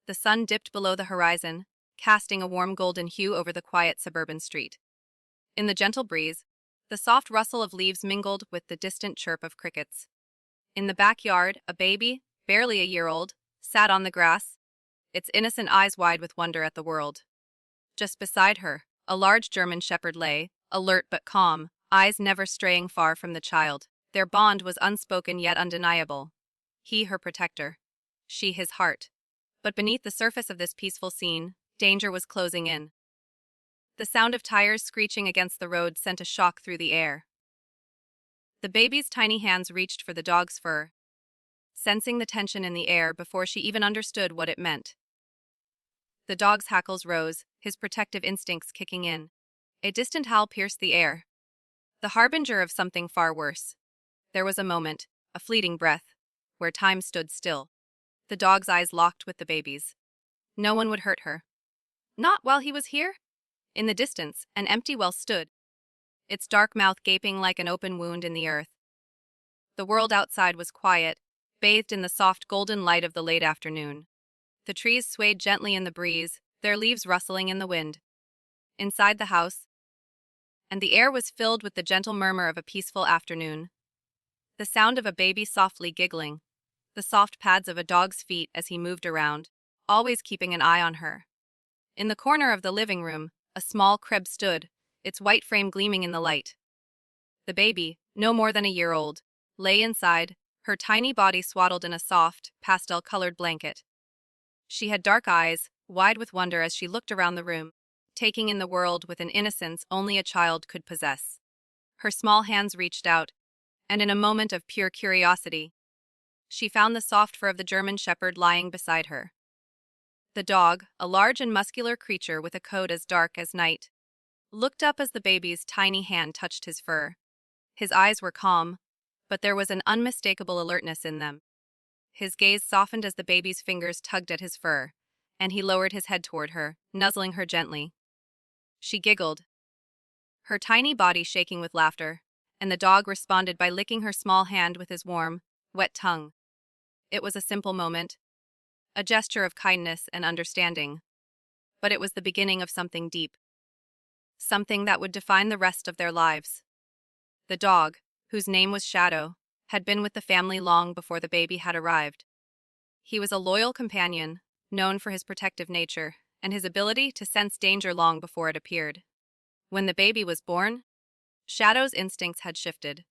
The sun dipped below the horizon, casting a warm golden hue over the quiet suburban street. In the gentle breeze, the soft rustle of leaves mingled with the distant chirp of crickets. In the backyard, a baby, barely a year old, sat on the grass, its innocent eyes wide with wonder at the world. Just beside her, a large German shepherd lay, alert but calm, eyes never straying far from the child. Their bond was unspoken yet undeniable. He her protector, she his heart. But beneath the surface of this peaceful scene, danger was closing in. The sound of tires screeching against the road sent a shock through the air. The baby's tiny hands reached for the dog's fur, sensing the tension in the air before she even understood what it meant. The dog's hackles rose, his protective instincts kicking in. A distant howl pierced the air, the harbinger of something far worse. There was a moment, a fleeting breath, where time stood still. The dog's eyes locked with the baby's. No one would hurt her. Not while he was here? In the distance, an empty well stood, its dark mouth gaping like an open wound in the earth. The world outside was quiet, bathed in the soft golden light of the late afternoon. The trees swayed gently in the breeze, their leaves rustling in the wind. Inside the house, and the air was filled with the gentle murmur of a peaceful afternoon. The sound of a baby softly giggling, the soft pads of a dog's feet as he moved around, always keeping an eye on her. In the corner of the living room, a small crib stood, its white frame gleaming in the light. The baby, no more than a year old, lay inside, her tiny body swaddled in a soft, pastel-colored blanket. She had dark eyes, wide with wonder as she looked around the room, taking in the world with an innocence only a child could possess. Her small hands reached out, and in a moment of pure curiosity, she found the soft fur of the German shepherd lying beside her. The dog, a large and muscular creature with a coat as dark as night, looked up as the baby's tiny hand touched his fur. His eyes were calm, but there was an unmistakable alertness in them. His gaze softened as the baby's fingers tugged at his fur, and he lowered his head toward her, nuzzling her gently. She giggled, her tiny body shaking with laughter, and the dog responded by licking her small hand with his warm, wet tongue. It was a simple moment, a gesture of kindness and understanding, but it was the beginning of something deep, something that would define the rest of their lives. The dog, whose name was Shadow, had been with the family long before the baby had arrived. He was a loyal companion, known for his protective nature and his ability to sense danger long before it appeared. When the baby was born, Shadow's instincts had shifted.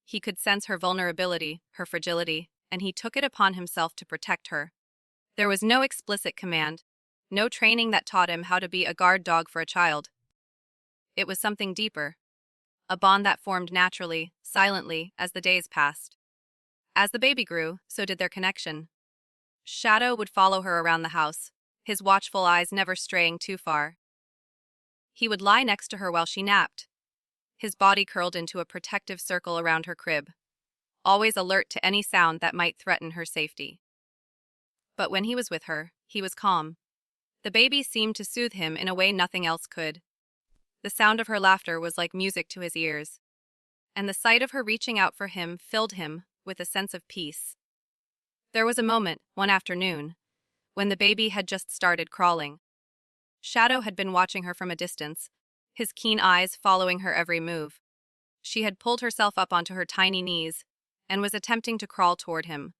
He could sense her vulnerability, her fragility, and he took it upon himself to protect her. There was no explicit command, no training that taught him how to be a guard dog for a child. It was something deeper, a bond that formed naturally, silently, as the days passed. As the baby grew, so did their connection. Shadow would follow her around the house, his watchful eyes never straying too far. He would lie next to her while she napped, his body curled into a protective circle around her crib, always alert to any sound that might threaten her safety. But when he was with her, he was calm. The baby seemed to soothe him in a way nothing else could. The sound of her laughter was like music to his ears, and the sight of her reaching out for him filled him with a sense of peace. There was a moment, one afternoon, when the baby had just started crawling. Shadow had been watching her from a distance, his keen eyes following her every move. She had pulled herself up onto her tiny knees and was attempting to crawl toward him.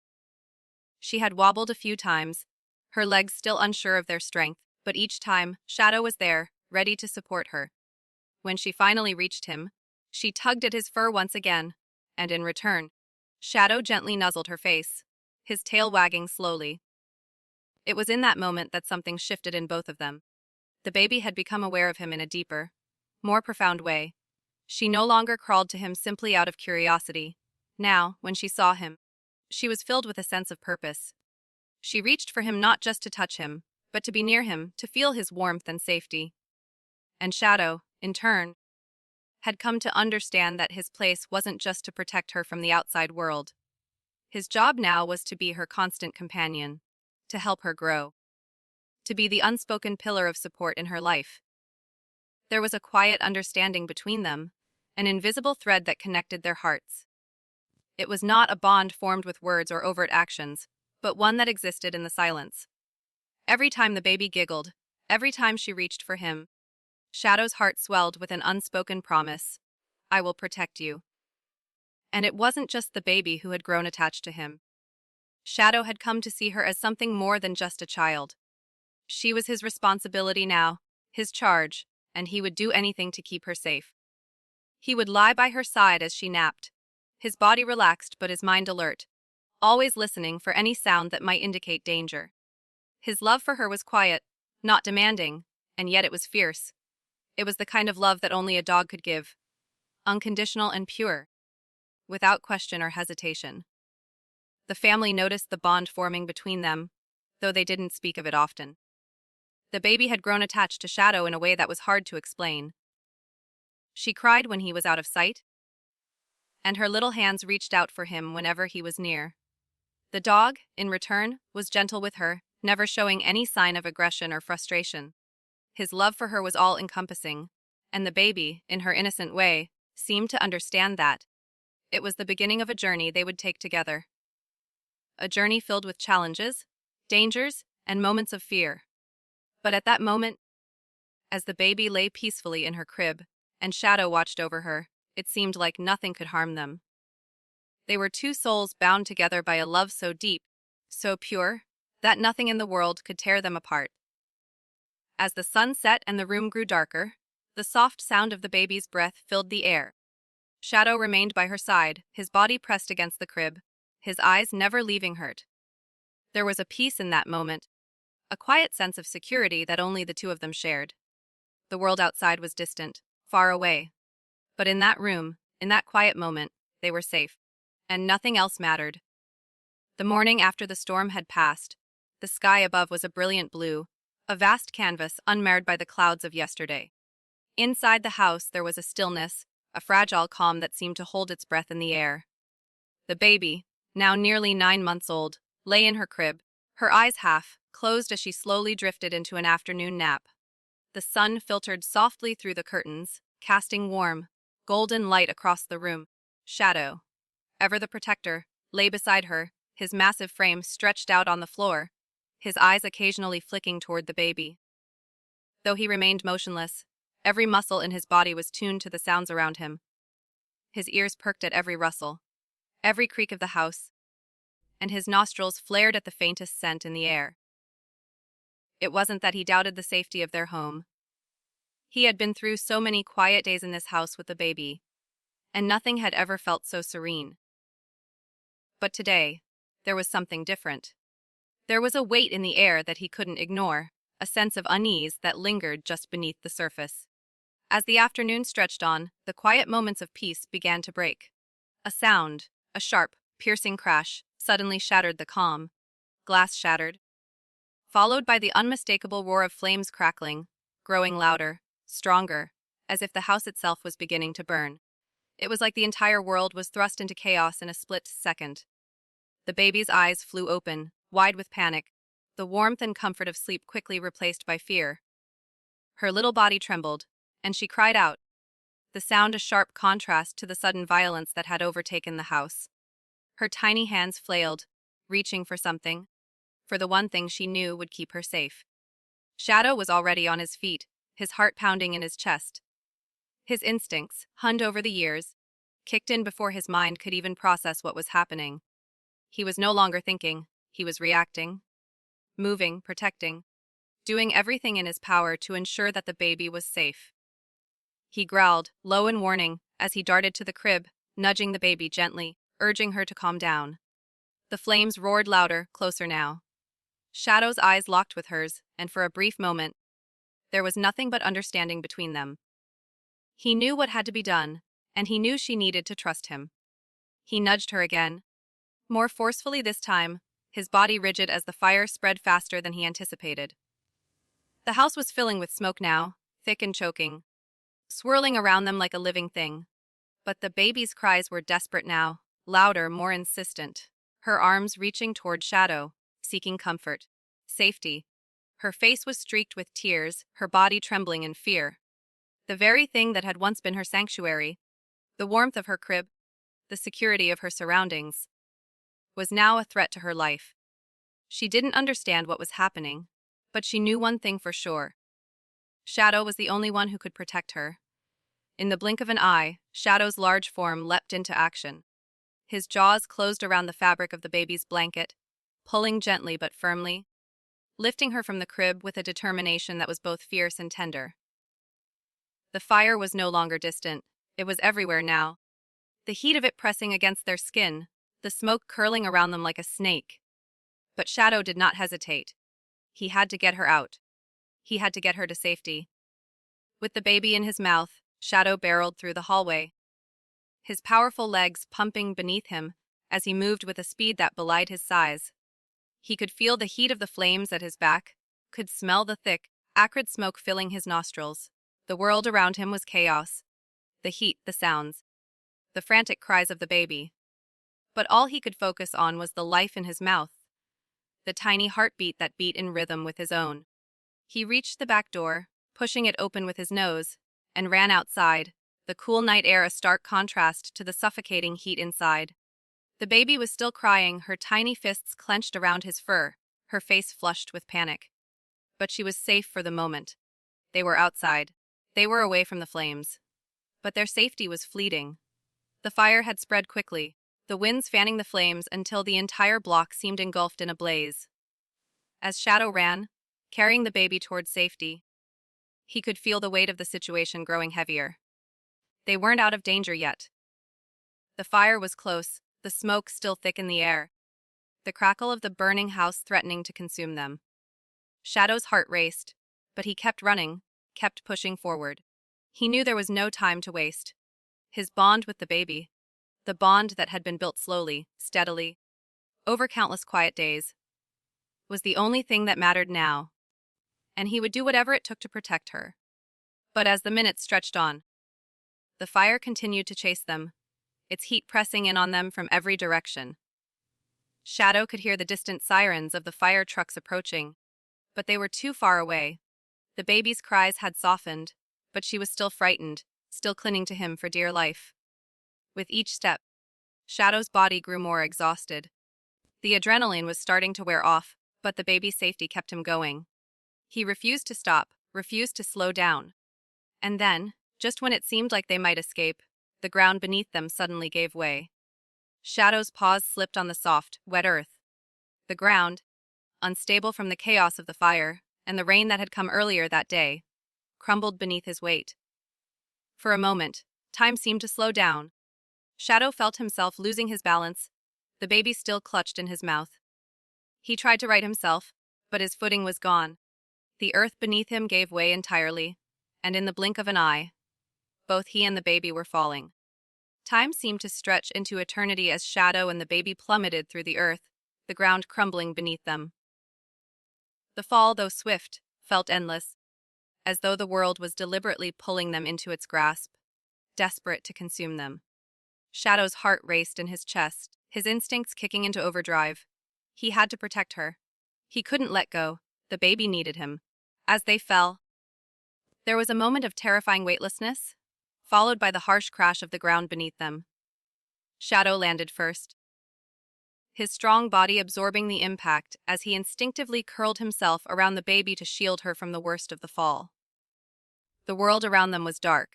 She had wobbled a few times, her legs still unsure of their strength, but each time, Shadow was there, ready to support her. When she finally reached him, she tugged at his fur once again, and in return, Shadow gently nuzzled her face, his tail wagging slowly. It was in that moment that something shifted in both of them. The baby had become aware of him in a deeper, more profound way. She no longer crawled to him simply out of curiosity. Now, when she saw him, she was filled with a sense of purpose. She reached for him not just to touch him, but to be near him, to feel his warmth and safety. And Shadow, in turn, had come to understand that his place wasn't just to protect her from the outside world. His job now was to be her constant companion, to help her grow, to be the unspoken pillar of support in her life. There was a quiet understanding between them, an invisible thread that connected their hearts. It was not a bond formed with words or overt actions, but one that existed in the silence. Every time the baby giggled, every time she reached for him, Shadow's heart swelled with an unspoken promise. I will protect you. And it wasn't just the baby who had grown attached to him. Shadow had come to see her as something more than just a child. She was his responsibility now, his charge, and he would do anything to keep her safe. He would lie by her side as she napped, his body relaxed but his mind alert, always listening for any sound that might indicate danger. His love for her was quiet, not demanding, and yet it was fierce. It was the kind of love that only a dog could give, unconditional and pure, without question or hesitation. The family noticed the bond forming between them, though they didn't speak of it often. The baby had grown attached to Shadow in a way that was hard to explain. She cried when he was out of sight, and her little hands reached out for him whenever he was near. The dog, in return, was gentle with her, never showing any sign of aggression or frustration. His love for her was all-encompassing, and the baby, in her innocent way, seemed to understand that. It was the beginning of a journey they would take together. A journey filled with challenges, dangers, and moments of fear. But at that moment, as the baby lay peacefully in her crib, and Shadow watched over her, it seemed like nothing could harm them. They were two souls bound together by a love so deep, so pure, that nothing in the world could tear them apart. As the sun set and the room grew darker, the soft sound of the baby's breath filled the air. Shadow remained by her side, his body pressed against the crib, his eyes never leaving hers. There was a peace in that moment, a quiet sense of security that only the two of them shared. The world outside was distant, far away. But in that room, in that quiet moment, they were safe. And nothing else mattered. The morning after the storm had passed, the sky above was a brilliant blue, a vast canvas unmarred by the clouds of yesterday. Inside the house there was a stillness, a fragile calm that seemed to hold its breath in the air. The baby, now nearly 9 months old, lay in her crib, her eyes half closed as she slowly drifted into an afternoon nap. The sun filtered softly through the curtains, casting warm, golden light across the room. Shadow, ever the protector, lay beside her, his massive frame stretched out on the floor, his eyes occasionally flicking toward the baby. Though he remained motionless, every muscle in his body was tuned to the sounds around him. His ears perked at every rustle, every creak of the house, and his nostrils flared at the faintest scent in the air. It wasn't that he doubted the safety of their home. He had been through so many quiet days in this house with the baby, and nothing had ever felt so serene. But today, there was something different. There was a weight in the air that he couldn't ignore, a sense of unease that lingered just beneath the surface. As the afternoon stretched on, the quiet moments of peace began to break. A sound, a sharp, piercing crash, suddenly shattered the calm. Glass shattered, followed by the unmistakable roar of flames crackling, growing louder, stronger, as if the house itself was beginning to burn. It was like the entire world was thrust into chaos in a split second. The baby's eyes flew open, wide with panic, the warmth and comfort of sleep quickly replaced by fear. Her little body trembled, and she cried out, the sound a sharp contrast to the sudden violence that had overtaken the house. Her tiny hands flailed, reaching for something, for the one thing she knew would keep her safe. Shadow was already on his feet, his heart pounding in his chest. His instincts, honed over the years, kicked in before his mind could even process what was happening. He was no longer thinking, he was reacting, moving, protecting, doing everything in his power to ensure that the baby was safe. He growled, low in warning, as he darted to the crib, nudging the baby gently, urging her to calm down. The flames roared louder, closer now. Shadow's eyes locked with hers, and for a brief moment, there was nothing but understanding between them. He knew what had to be done, and he knew she needed to trust him. He nudged her again, more forcefully this time, his body rigid as the fire spread faster than he anticipated. The house was filling with smoke now, thick and choking, swirling around them like a living thing. But the baby's cries were desperate now, louder, more insistent, her arms reaching toward Shadow, seeking comfort, safety. Her face was streaked with tears, her body trembling in fear. The very thing that had once been her sanctuary, the warmth of her crib, the security of her surroundings, was now a threat to her life. She didn't understand what was happening, But she knew one thing for sure. Shadow was the only one who could protect her. In the blink of an eye, Shadow's large form leapt into action. His jaws closed around the fabric of the baby's blanket, pulling gently but firmly, lifting her from the crib with a determination that was both fierce and tender. The fire was no longer distant. It was everywhere now. The heat of it pressing against their skin, the smoke curling around them like a snake. But Shadow did not hesitate. He had to get her out. He had to get her to safety. With the baby in his mouth, Shadow barreled through the hallway, his powerful legs pumping beneath him as he moved with a speed that belied his size. He could feel the heat of the flames at his back, could smell the thick, acrid smoke filling his nostrils. The world around him was chaos. The heat, the sounds, the frantic cries of the baby. But all he could focus on was the life in his mouth, the tiny heartbeat that beat in rhythm with his own. He reached the back door, pushing it open with his nose, and ran outside, the cool night air a stark contrast to the suffocating heat inside. The baby was still crying, her tiny fists clenched around his fur, her face flushed with panic. But she was safe for the moment. They were outside. They were away from the flames. But their safety was fleeting. The fire had spread quickly, the winds fanning the flames until the entire block seemed engulfed in a blaze. As Shadow ran, carrying the baby toward safety, he could feel the weight of the situation growing heavier. They weren't out of danger yet. The fire was close, the smoke still thick in the air, the crackle of the burning house threatening to consume them. Shadow's heart raced, but he kept running, kept pushing forward. He knew there was no time to waste. His bond with the baby, the bond that had been built slowly, steadily, over countless quiet days, was the only thing that mattered now, and he would do whatever it took to protect her. But as the minutes stretched on, the fire continued to chase them, its heat pressing in on them from every direction. Shadow could hear the distant sirens of the fire trucks approaching, but they were too far away. The baby's cries had softened, but she was still frightened, still clinging to him for dear life. With each step, Shadow's body grew more exhausted. The adrenaline was starting to wear off, but the baby's safety kept him going. He refused to stop, refused to slow down. And then, just when it seemed like they might escape, the ground beneath them suddenly gave way. Shadow's paws slipped on the soft, wet earth. The ground, unstable from the chaos of the fire and the rain that had come earlier that day, crumbled beneath his weight. For a moment, time seemed to slow down. Shadow felt himself losing his balance, the baby still clutched in his mouth. He tried to right himself, but his footing was gone. The earth beneath him gave way entirely, and in the blink of an eye, both he and the baby were falling. Time seemed to stretch into eternity as Shadow and the baby plummeted through the earth, the ground crumbling beneath them. The fall, though swift, felt endless, as though the world was deliberately pulling them into its grasp, desperate to consume them. Shadow's heart raced in his chest, his instincts kicking into overdrive. He had to protect her. He couldn't let go. The baby needed him. As they fell, there was a moment of terrifying weightlessness, followed by the harsh crash of the ground beneath them. Shadow landed first, his strong body absorbing the impact as he instinctively curled himself around the baby to shield her from the worst of the fall. The world around them was dark,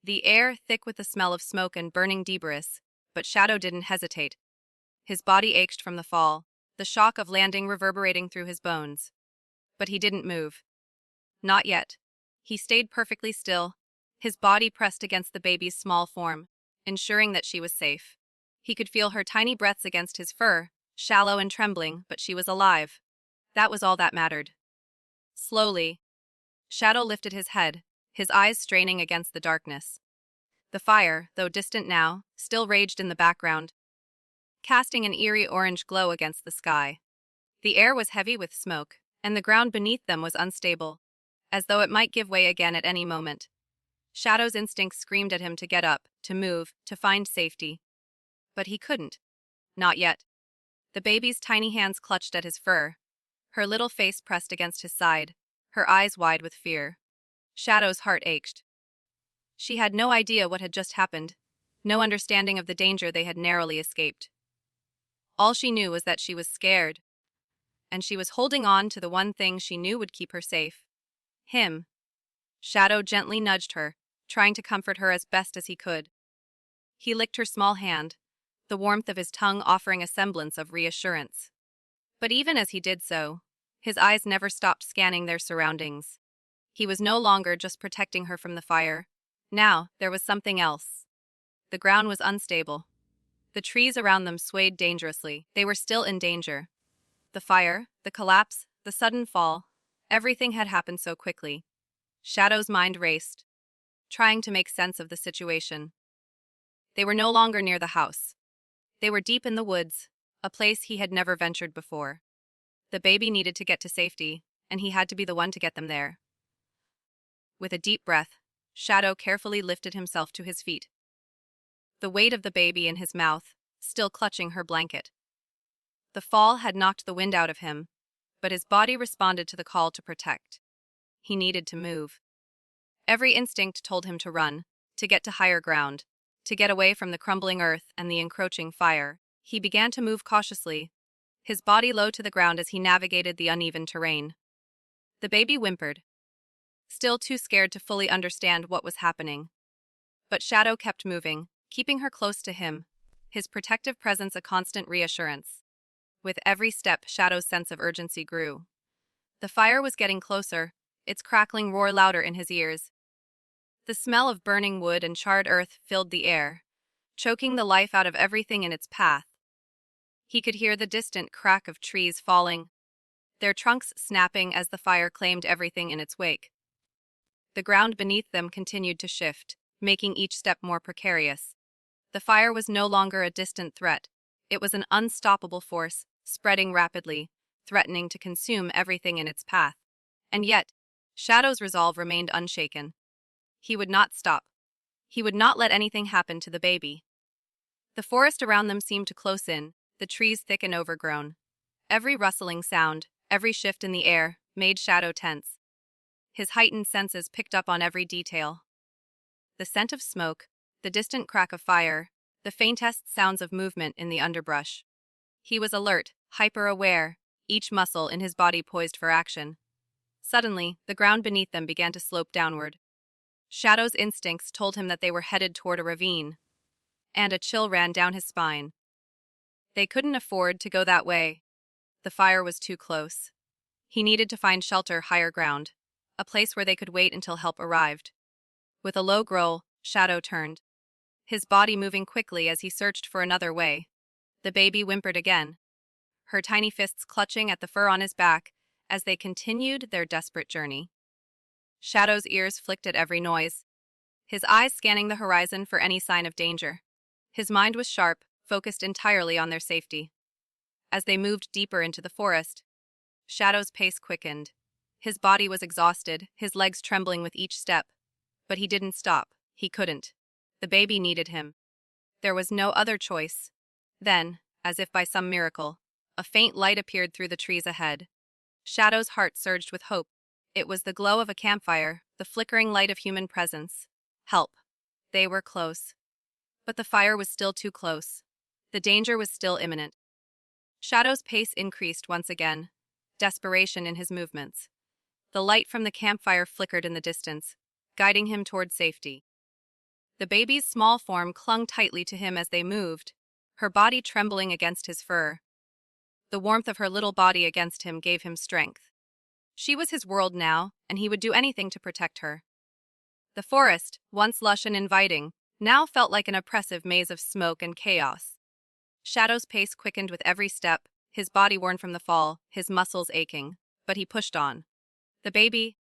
the air thick with the smell of smoke and burning debris, but Shadow didn't hesitate. His body ached from the fall, the shock of landing reverberating through his bones. But he didn't move. Not yet. He stayed perfectly still, his body pressed against the baby's small form, ensuring that she was safe. He could feel her tiny breaths against his fur, shallow and trembling, but she was alive. That was all that mattered. Slowly, Shadow lifted his head, his eyes straining against the darkness. The fire, though distant now, still raged in the background, casting an eerie orange glow against the sky. The air was heavy with smoke, and the ground beneath them was unstable, as though it might give way again at any moment. Shadow's instincts screamed at him to get up, to move, to find safety. But he couldn't. Not yet. The baby's tiny hands clutched at his fur, her little face pressed against his side, her eyes wide with fear. Shadow's heart ached. She had no idea what had just happened, no understanding of the danger they had narrowly escaped. All she knew was that she was scared, and she was holding on to the one thing she knew would keep her safe. Him. Shadow gently nudged her, trying to comfort her as best as he could. He licked her small hand, the warmth of his tongue offering a semblance of reassurance. But even as he did so, his eyes never stopped scanning their surroundings. He was no longer just protecting her from the fire. Now, there was something else. The ground was unstable. The trees around them swayed dangerously. They were still in danger. The fire, the collapse, the sudden fall, everything had happened so quickly. Shadow's mind raced, trying to make sense of the situation. They were no longer near the house. They were deep in the woods, a place he had never ventured before. The baby needed to get to safety, and he had to be the one to get them there. With a deep breath, Shadow carefully lifted himself to his feet, the weight of the baby in his mouth, still clutching her blanket. The fall had knocked the wind out of him, but his body responded to the call to protect. He needed to move. Every instinct told him to run, to get to higher ground, to get away from the crumbling earth and the encroaching fire. He began to move cautiously, his body low to the ground as he navigated the uneven terrain. The baby whimpered, still too scared to fully understand what was happening. But Shadow kept moving, keeping her close to him, his protective presence a constant reassurance. With every step, Shadow's sense of urgency grew. The fire was getting closer, its crackling roar louder in his ears. The smell of burning wood and charred earth filled the air, choking the life out of everything in its path. He could hear the distant crack of trees falling, their trunks snapping as the fire claimed everything in its wake. The ground beneath them continued to shift, making each step more precarious. The fire was no longer a distant threat. It was an unstoppable force, spreading rapidly, threatening to consume everything in its path. And yet, Shadow's resolve remained unshaken. He would not stop. He would not let anything happen to the baby. The forest around them seemed to close in, the trees thick and overgrown. Every rustling sound, every shift in the air, made Shadow tense. His heightened senses picked up on every detail. The scent of smoke, the distant crack of fire, the faintest sounds of movement in the underbrush. He was alert, hyper-aware, each muscle in his body poised for action. Suddenly, the ground beneath them began to slope downward. Shadow's instincts told him that they were headed toward a ravine, and a chill ran down his spine. They couldn't afford to go that way. The fire was too close. He needed to find shelter higher ground, a place where they could wait until help arrived. With a low growl, Shadow turned, his body moving quickly as he searched for another way. The baby whimpered again, her tiny fists clutching at the fur on his back as they continued their desperate journey. Shadow's ears flicked at every noise, his eyes scanning the horizon for any sign of danger. His mind was sharp, focused entirely on their safety. As they moved deeper into the forest, Shadow's pace quickened. His body was exhausted, his legs trembling with each step. But he didn't stop. He couldn't. The baby needed him. There was no other choice. Then, as if by some miracle, a faint light appeared through the trees ahead. Shadow's heart surged with hope. It was the glow of a campfire, the flickering light of human presence. Help. They were close. But the fire was still too close. The danger was still imminent. Shadow's pace increased once again, desperation in his movements. The light from the campfire flickered in the distance, guiding him toward safety. The baby's small form clung tightly to him as they moved, her body trembling against his fur. The warmth of her little body against him gave him strength. She was his world now, and he would do anything to protect her. The forest, once lush and inviting, now felt like an oppressive maze of smoke and chaos. Shadow's pace quickened with every step, his body worn from the fall, his muscles aching, but he pushed on. The baby,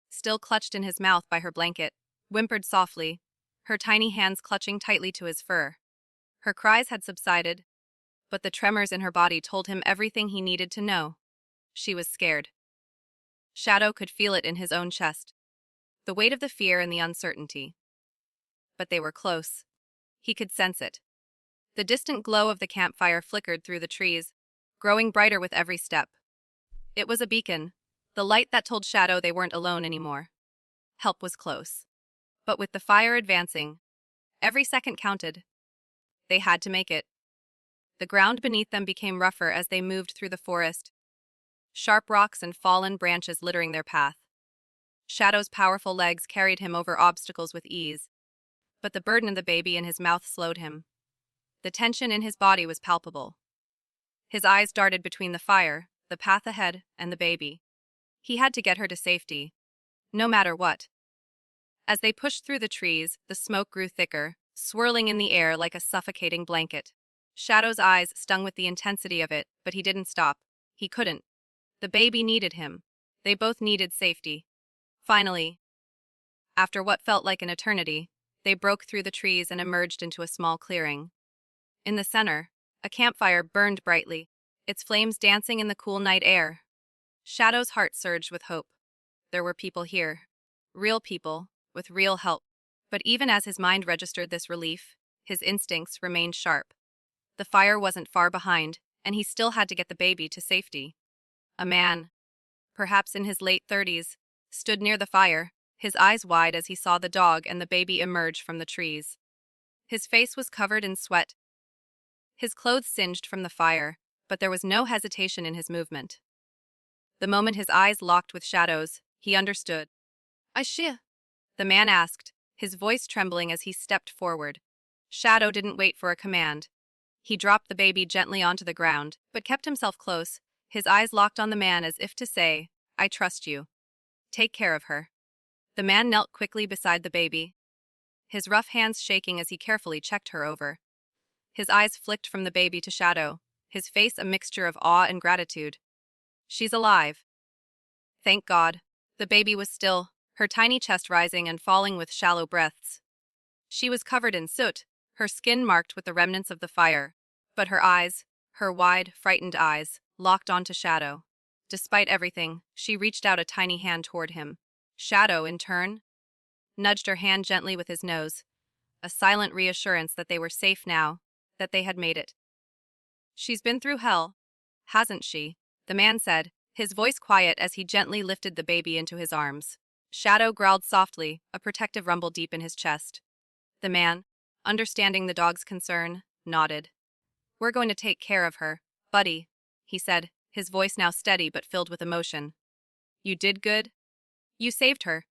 still clutched in his mouth by her blanket, whimpered softly, her tiny hands clutching tightly to his fur. Her cries had subsided, but the tremors in her body told him everything he needed to know. She was scared. Shadow could feel it in his own chest, the weight of the fear and the uncertainty. But they were close. He could sense it. The distant glow of the campfire flickered through the trees, growing brighter with every step. It was a beacon, the light that told Shadow they weren't alone anymore. Help was close. But with the fire advancing, every second counted. They had to make it. The ground beneath them became rougher as they moved through the forest. sharp rocks and fallen branches littering their path. Shadow's powerful legs carried him over obstacles with ease, but the burden of the baby in his mouth slowed him. The tension in his body was palpable. His eyes darted between the fire, the path ahead, and the baby. He had to get her to safety, no matter what. As they pushed through the trees, the smoke grew thicker, swirling in the air like a suffocating blanket. Shadow's eyes stung with the intensity of it, but he didn't stop. He couldn't. The baby needed him. They both needed safety. Finally, after what felt like an eternity, they broke through the trees and emerged into a small clearing. In the center, a campfire burned brightly, its flames dancing in the cool night air. Shadow's heart surged with hope. There were people here. Real people, with real help. But even as his mind registered this relief, his instincts remained sharp. The fire wasn't far behind, and he still had to get the baby to safety. A man, perhaps in his late 30s, stood near the fire, his eyes wide as he saw the dog and the baby emerge from the trees. His face was covered in sweat, his clothes singed from the fire, but there was no hesitation in his movement. The moment his eyes locked with Shadow's, he understood. "Aisha?" the man asked, his voice trembling as he stepped forward. Shadow didn't wait for a command. He dropped the baby gently onto the ground, but kept himself close, his eyes locked on the man as if to say, "I trust you. Take care of her." The man knelt quickly beside the baby, his rough hands shaking as he carefully checked her over. His eyes flicked from the baby to Shadow, his face a mixture of awe and gratitude. "She's alive." Thank God. The baby was still, her tiny chest rising and falling with shallow breaths. She was covered in soot, her skin marked with the remnants of the fire, but her eyes, her wide, frightened eyes, locked onto Shadow. Despite everything, she reached out a tiny hand toward him. Shadow, in turn, nudged her hand gently with his nose, a silent reassurance that they were safe now, that they had made it. "She's been through hell, hasn't she?" the man said, his voice quiet as he gently lifted the baby into his arms. Shadow growled softly, a protective rumble deep in his chest. The man, understanding the dog's concern, nodded. "We're going to take care of her, buddy," he said, his voice now steady but filled with emotion. "You did good. You saved her."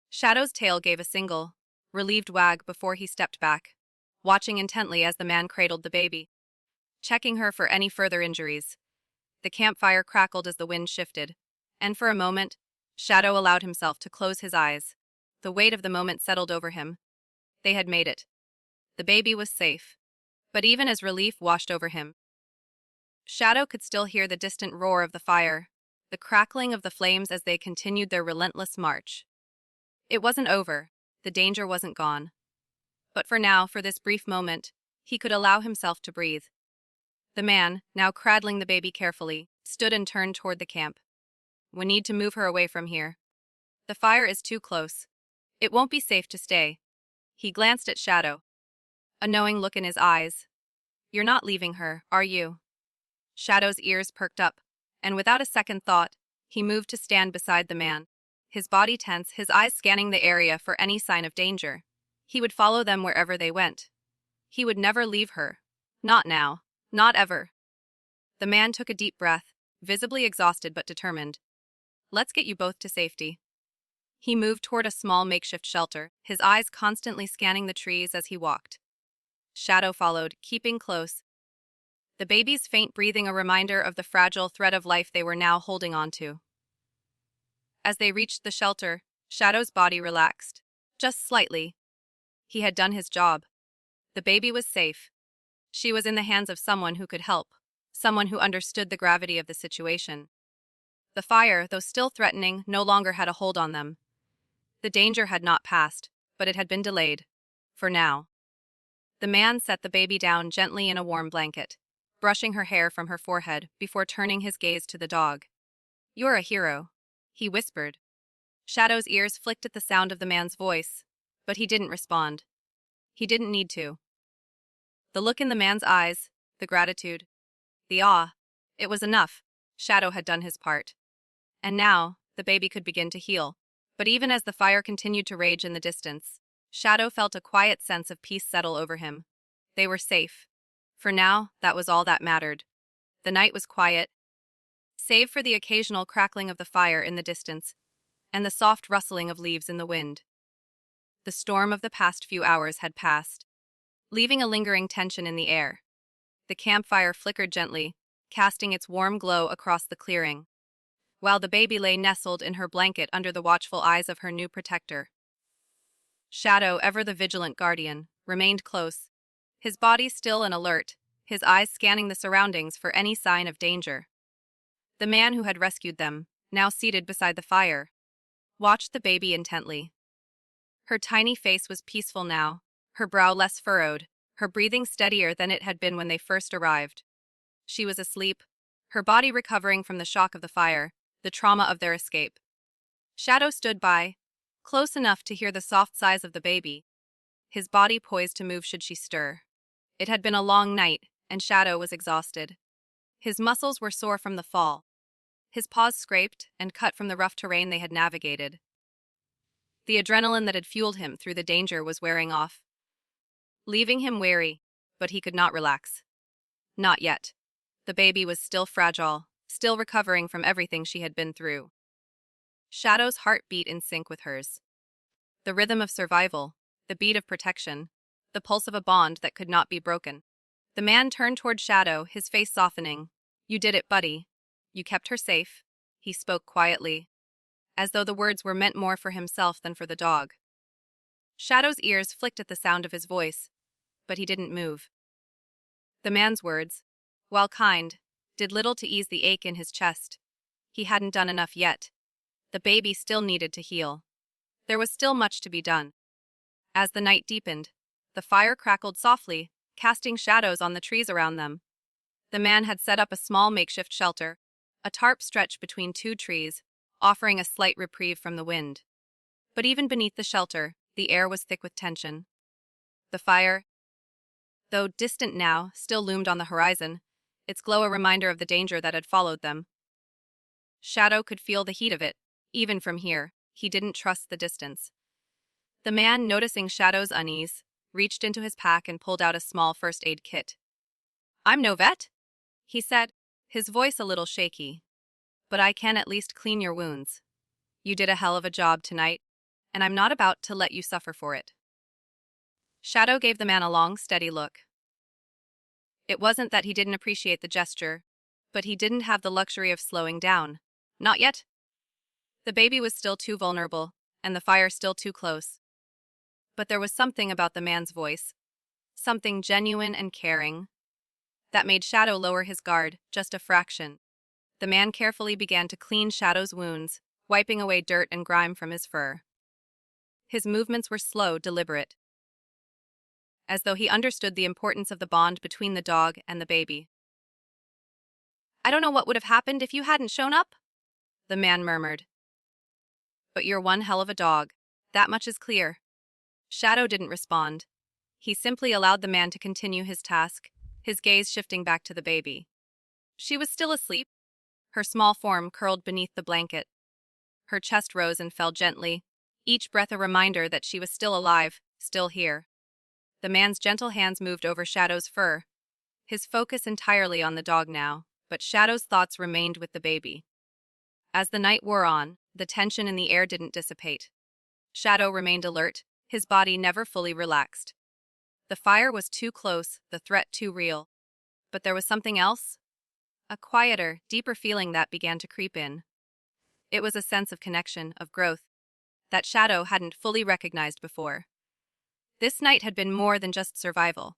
Shadow's tail gave a single, relieved wag before he stepped back, watching intently as the man cradled the baby, checking her for any further injuries. The campfire crackled as the wind shifted, and for a moment, Shadow allowed himself to close his eyes. The weight of the moment settled over him. They had made it. The baby was safe. But even as relief washed over him, Shadow could still hear the distant roar of the fire, the crackling of the flames as they continued their relentless march. It wasn't over. The danger wasn't gone. But for now, for this brief moment, he could allow himself to breathe. The man, now cradling the baby carefully, stood and turned toward the camp. "We need to move her away from here. The fire is too close. It won't be safe to stay." He glanced at Shadow, a knowing look in his eyes. "You're not leaving her, are you?" Shadow's ears perked up, and without a second thought, he moved to stand beside the man, his body tense, his eyes scanning the area for any sign of danger. He would follow them wherever they went. He would never leave her. Not now. Not ever. The man took a deep breath, visibly exhausted but determined. "Let's get you both to safety." He moved toward a small makeshift shelter, his eyes constantly scanning the trees as he walked. Shadow followed, keeping close, the baby's faint breathing a reminder of the fragile thread of life they were now holding on to. As they reached the shelter, Shadow's body relaxed, just slightly. He had done his job. The baby was safe. She was in the hands of someone who could help, someone who understood the gravity of the situation. The fire, though still threatening, no longer had a hold on them. The danger had not passed, but it had been delayed. For now. The man set the baby down gently in a warm blanket, brushing her hair from her forehead before turning his gaze to the dog. "You're a hero," he whispered. Shadow's ears flicked at the sound of the man's voice, but he didn't respond. He didn't need to. The look in the man's eyes, the gratitude, the awe, it was enough. Shadow had done his part. And now, the baby could begin to heal. But even as the fire continued to rage in the distance, Shadow felt a quiet sense of peace settle over him. They were safe. For now, that was all that mattered. The night was quiet, save for the occasional crackling of the fire in the distance and the soft rustling of leaves in the wind. The storm of the past few hours had passed, leaving a lingering tension in the air. The campfire flickered gently, casting its warm glow across the clearing, while the baby lay nestled in her blanket under the watchful eyes of her new protector. Shadow, ever the vigilant guardian, remained close, his body still and alert, his eyes scanning the surroundings for any sign of danger. The man who had rescued them, now seated beside the fire, watched the baby intently. Her tiny face was peaceful now, her brow less furrowed, her breathing steadier than it had been when they first arrived. She was asleep, her body recovering from the shock of the fire, the trauma of their escape. Shadow stood by, close enough to hear the soft sighs of the baby, his body poised to move should she stir. It had been a long night, and Shadow was exhausted. His muscles were sore from the fall, his paws scraped and cut from the rough terrain they had navigated. The adrenaline that had fueled him through the danger was wearing off, leaving him weary, but he could not relax. Not yet. The baby was still fragile, still recovering from everything she had been through. Shadow's heart beat in sync with hers. The rhythm of survival, the beat of protection, the pulse of a bond that could not be broken. The man turned toward Shadow, his face softening. "You did it, buddy. You kept her safe," he spoke quietly, as though the words were meant more for himself than for the dog. Shadow's ears flicked at the sound of his voice, but he didn't move. The man's words, while kind, did little to ease the ache in his chest. He hadn't done enough yet. The baby still needed to heal. There was still much to be done. As the night deepened, the fire crackled softly, casting shadows on the trees around them. The man had set up a small makeshift shelter, a tarp stretched between two trees, offering a slight reprieve from the wind. But even beneath the shelter, the air was thick with tension. The fire, though distant now, still loomed on the horizon, its glow a reminder of the danger that had followed them. Shadow could feel the heat of it, even from here. He didn't trust the distance. The man, noticing Shadow's unease, reached into his pack and pulled out a small first aid kit. "I'm no vet," he said, his voice a little shaky, "but I can at least clean your wounds. You did a hell of a job tonight, and I'm not about to let you suffer for it." Shadow gave the man a long, steady look. It wasn't that he didn't appreciate the gesture, but he didn't have the luxury of slowing down. Not yet. The baby was still too vulnerable, and the fire still too close. But there was something about the man's voice, something genuine and caring, that made Shadow lower his guard just a fraction. The man carefully began to clean Shadow's wounds, wiping away dirt and grime from his fur. His movements were slow, deliberate, as though he understood the importance of the bond between the dog and the baby. "I don't know what would have happened if you hadn't shown up," the man murmured. "But you're one hell of a dog. That much is clear." Shadow didn't respond. He simply allowed the man to continue his task, his gaze shifting back to the baby. She was still asleep, her small form curled beneath the blanket. Her chest rose and fell gently, each breath a reminder that she was still alive, still here. The man's gentle hands moved over Shadow's fur, his focus entirely on the dog now, but Shadow's thoughts remained with the baby. As the night wore on, the tension in the air didn't dissipate. Shadow remained alert, his body never fully relaxed. The fire was too close, the threat too real. But there was something else, a quieter, deeper feeling that began to creep in. It was a sense of connection, of growth, that Shadow hadn't fully recognized before. This night had been more than just survival.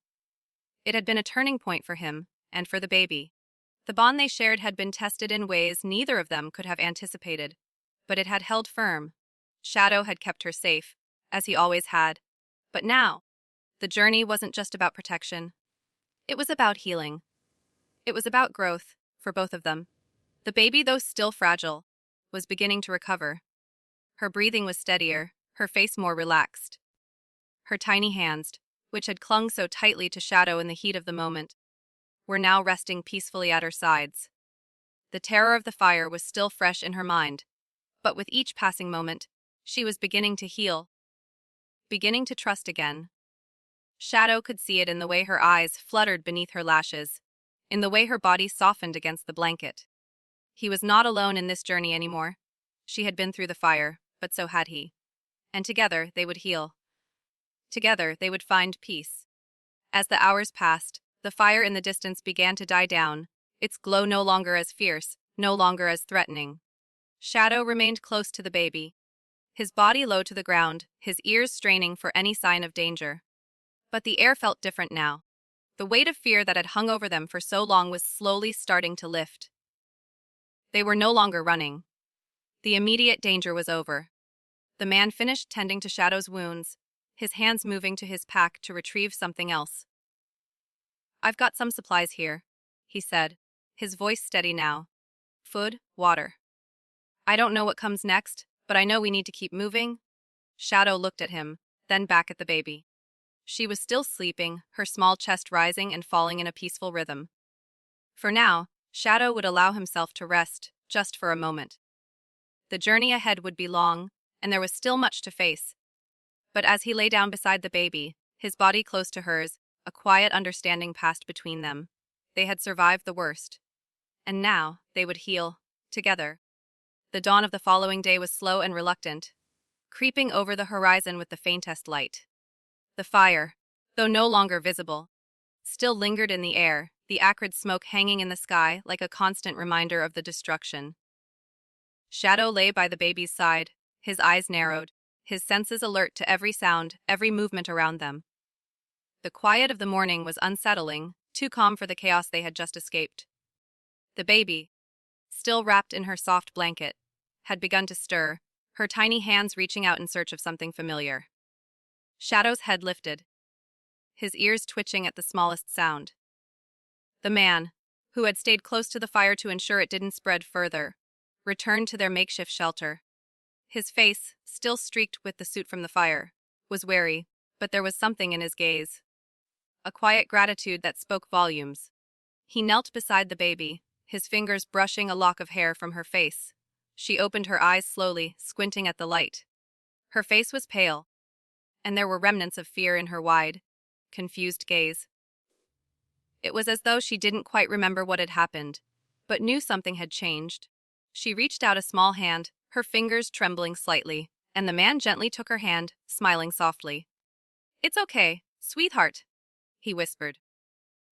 It had been a turning point for him, and for the baby. The bond they shared had been tested in ways neither of them could have anticipated, but it had held firm. Shadow had kept her safe, as he always had. But now, the journey wasn't just about protection. It was about healing. It was about growth, for both of them. The baby, though still fragile, was beginning to recover. Her breathing was steadier, her face more relaxed. Her tiny hands, which had clung so tightly to Shadow in the heat of the moment, were now resting peacefully at her sides. The terror of the fire was still fresh in her mind, but with each passing moment, she was beginning to heal, beginning to trust again. Shadow could see it in the way her eyes fluttered beneath her lashes, in the way her body softened against the blanket. He was not alone in this journey anymore. She had been through the fire, but so had he. And together they would heal. Together they would find peace. As the hours passed, the fire in the distance began to die down, its glow no longer as fierce, no longer as threatening. Shadow remained close to the baby, his body low to the ground, his ears straining for any sign of danger. But the air felt different now. The weight of fear that had hung over them for so long was slowly starting to lift. They were no longer running. The immediate danger was over. The man finished tending to Shadow's wounds, his hands moving to his pack to retrieve something else. "I've got some supplies here," he said, his voice steady now. "Food, water. I don't know what comes next, but I know we need to keep moving." Shadow looked at him, then back at the baby. She was still sleeping, her small chest rising and falling in a peaceful rhythm. For now, Shadow would allow himself to rest, just for a moment. The journey ahead would be long, and there was still much to face. But as he lay down beside the baby, his body close to hers, a quiet understanding passed between them. They had survived the worst. And now, they would heal, together. The dawn of the following day was slow and reluctant, creeping over the horizon with the faintest light. The fire, though no longer visible, still lingered in the air, the acrid smoke hanging in the sky like a constant reminder of the destruction. Shadow lay by the baby's side, his eyes narrowed, his senses alert to every sound, every movement around them. The quiet of the morning was unsettling, too calm for the chaos they had just escaped. The baby, still wrapped in her soft blanket, had begun to stir, her tiny hands reaching out in search of something familiar. Shadow's head lifted, his ears twitching at the smallest sound. The man, who had stayed close to the fire to ensure it didn't spread further, returned to their makeshift shelter. His face, still streaked with the soot from the fire, was wary, but there was something in his gaze. A quiet gratitude that spoke volumes. He knelt beside the baby, his fingers brushing a lock of hair from her face. She opened her eyes slowly, squinting at the light. Her face was pale, and there were remnants of fear in her wide, confused gaze. It was as though she didn't quite remember what had happened, but knew something had changed. She reached out a small hand, her fingers trembling slightly, and the man gently took her hand, smiling softly. "It's okay, sweetheart," he whispered.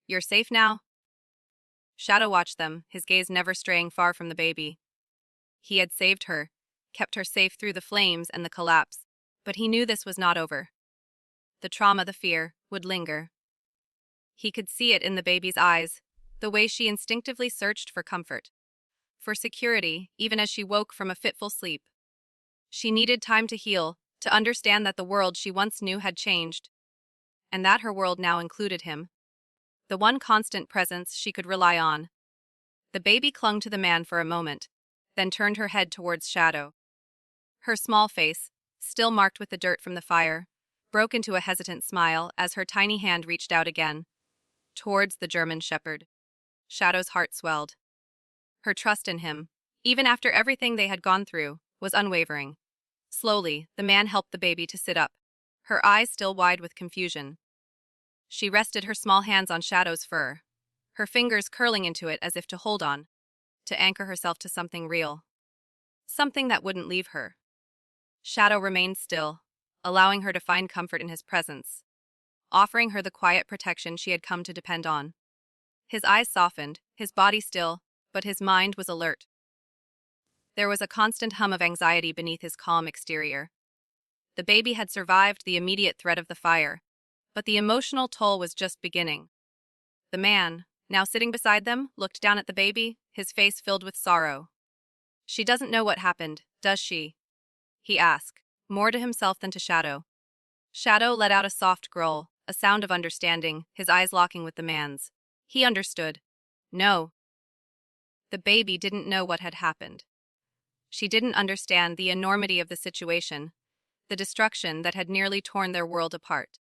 "You're safe now?" Shadow watched them, his gaze never straying far from the baby. He had saved her, kept her safe through the flames and the collapse, but he knew this was not over. The trauma, the fear, would linger. He could see it in the baby's eyes, the way she instinctively searched for comfort, for security, even as she woke from a fitful sleep. She needed time to heal, to understand that the world she once knew had changed, and that her world now included him, the one constant presence she could rely on. The baby clung to the man for a moment, then turned her head towards Shadow. Her small face, still marked with the dirt from the fire, broke into a hesitant smile as her tiny hand reached out again, towards the German shepherd. Shadow's heart swelled. Her trust in him, even after everything they had gone through, was unwavering. Slowly, the man helped the baby to sit up, her eyes still wide with confusion. She rested her small hands on Shadow's fur, her fingers curling into it as if to hold on, to anchor herself to something real. Something that wouldn't leave her. Shadow remained still, allowing her to find comfort in his presence, offering her the quiet protection she had come to depend on. His eyes softened, his body still, but his mind was alert. There was a constant hum of anxiety beneath his calm exterior. The baby had survived the immediate threat of the fire, but the emotional toll was just beginning. The man, now sitting beside them, looked down at the baby, his face filled with sorrow. "She doesn't know what happened, does she?" he asked, more to himself than to Shadow. Shadow let out a soft growl, a sound of understanding, his eyes locking with the man's. He understood. No. The baby didn't know what had happened. She didn't understand the enormity of the situation, the destruction that had nearly torn their world apart.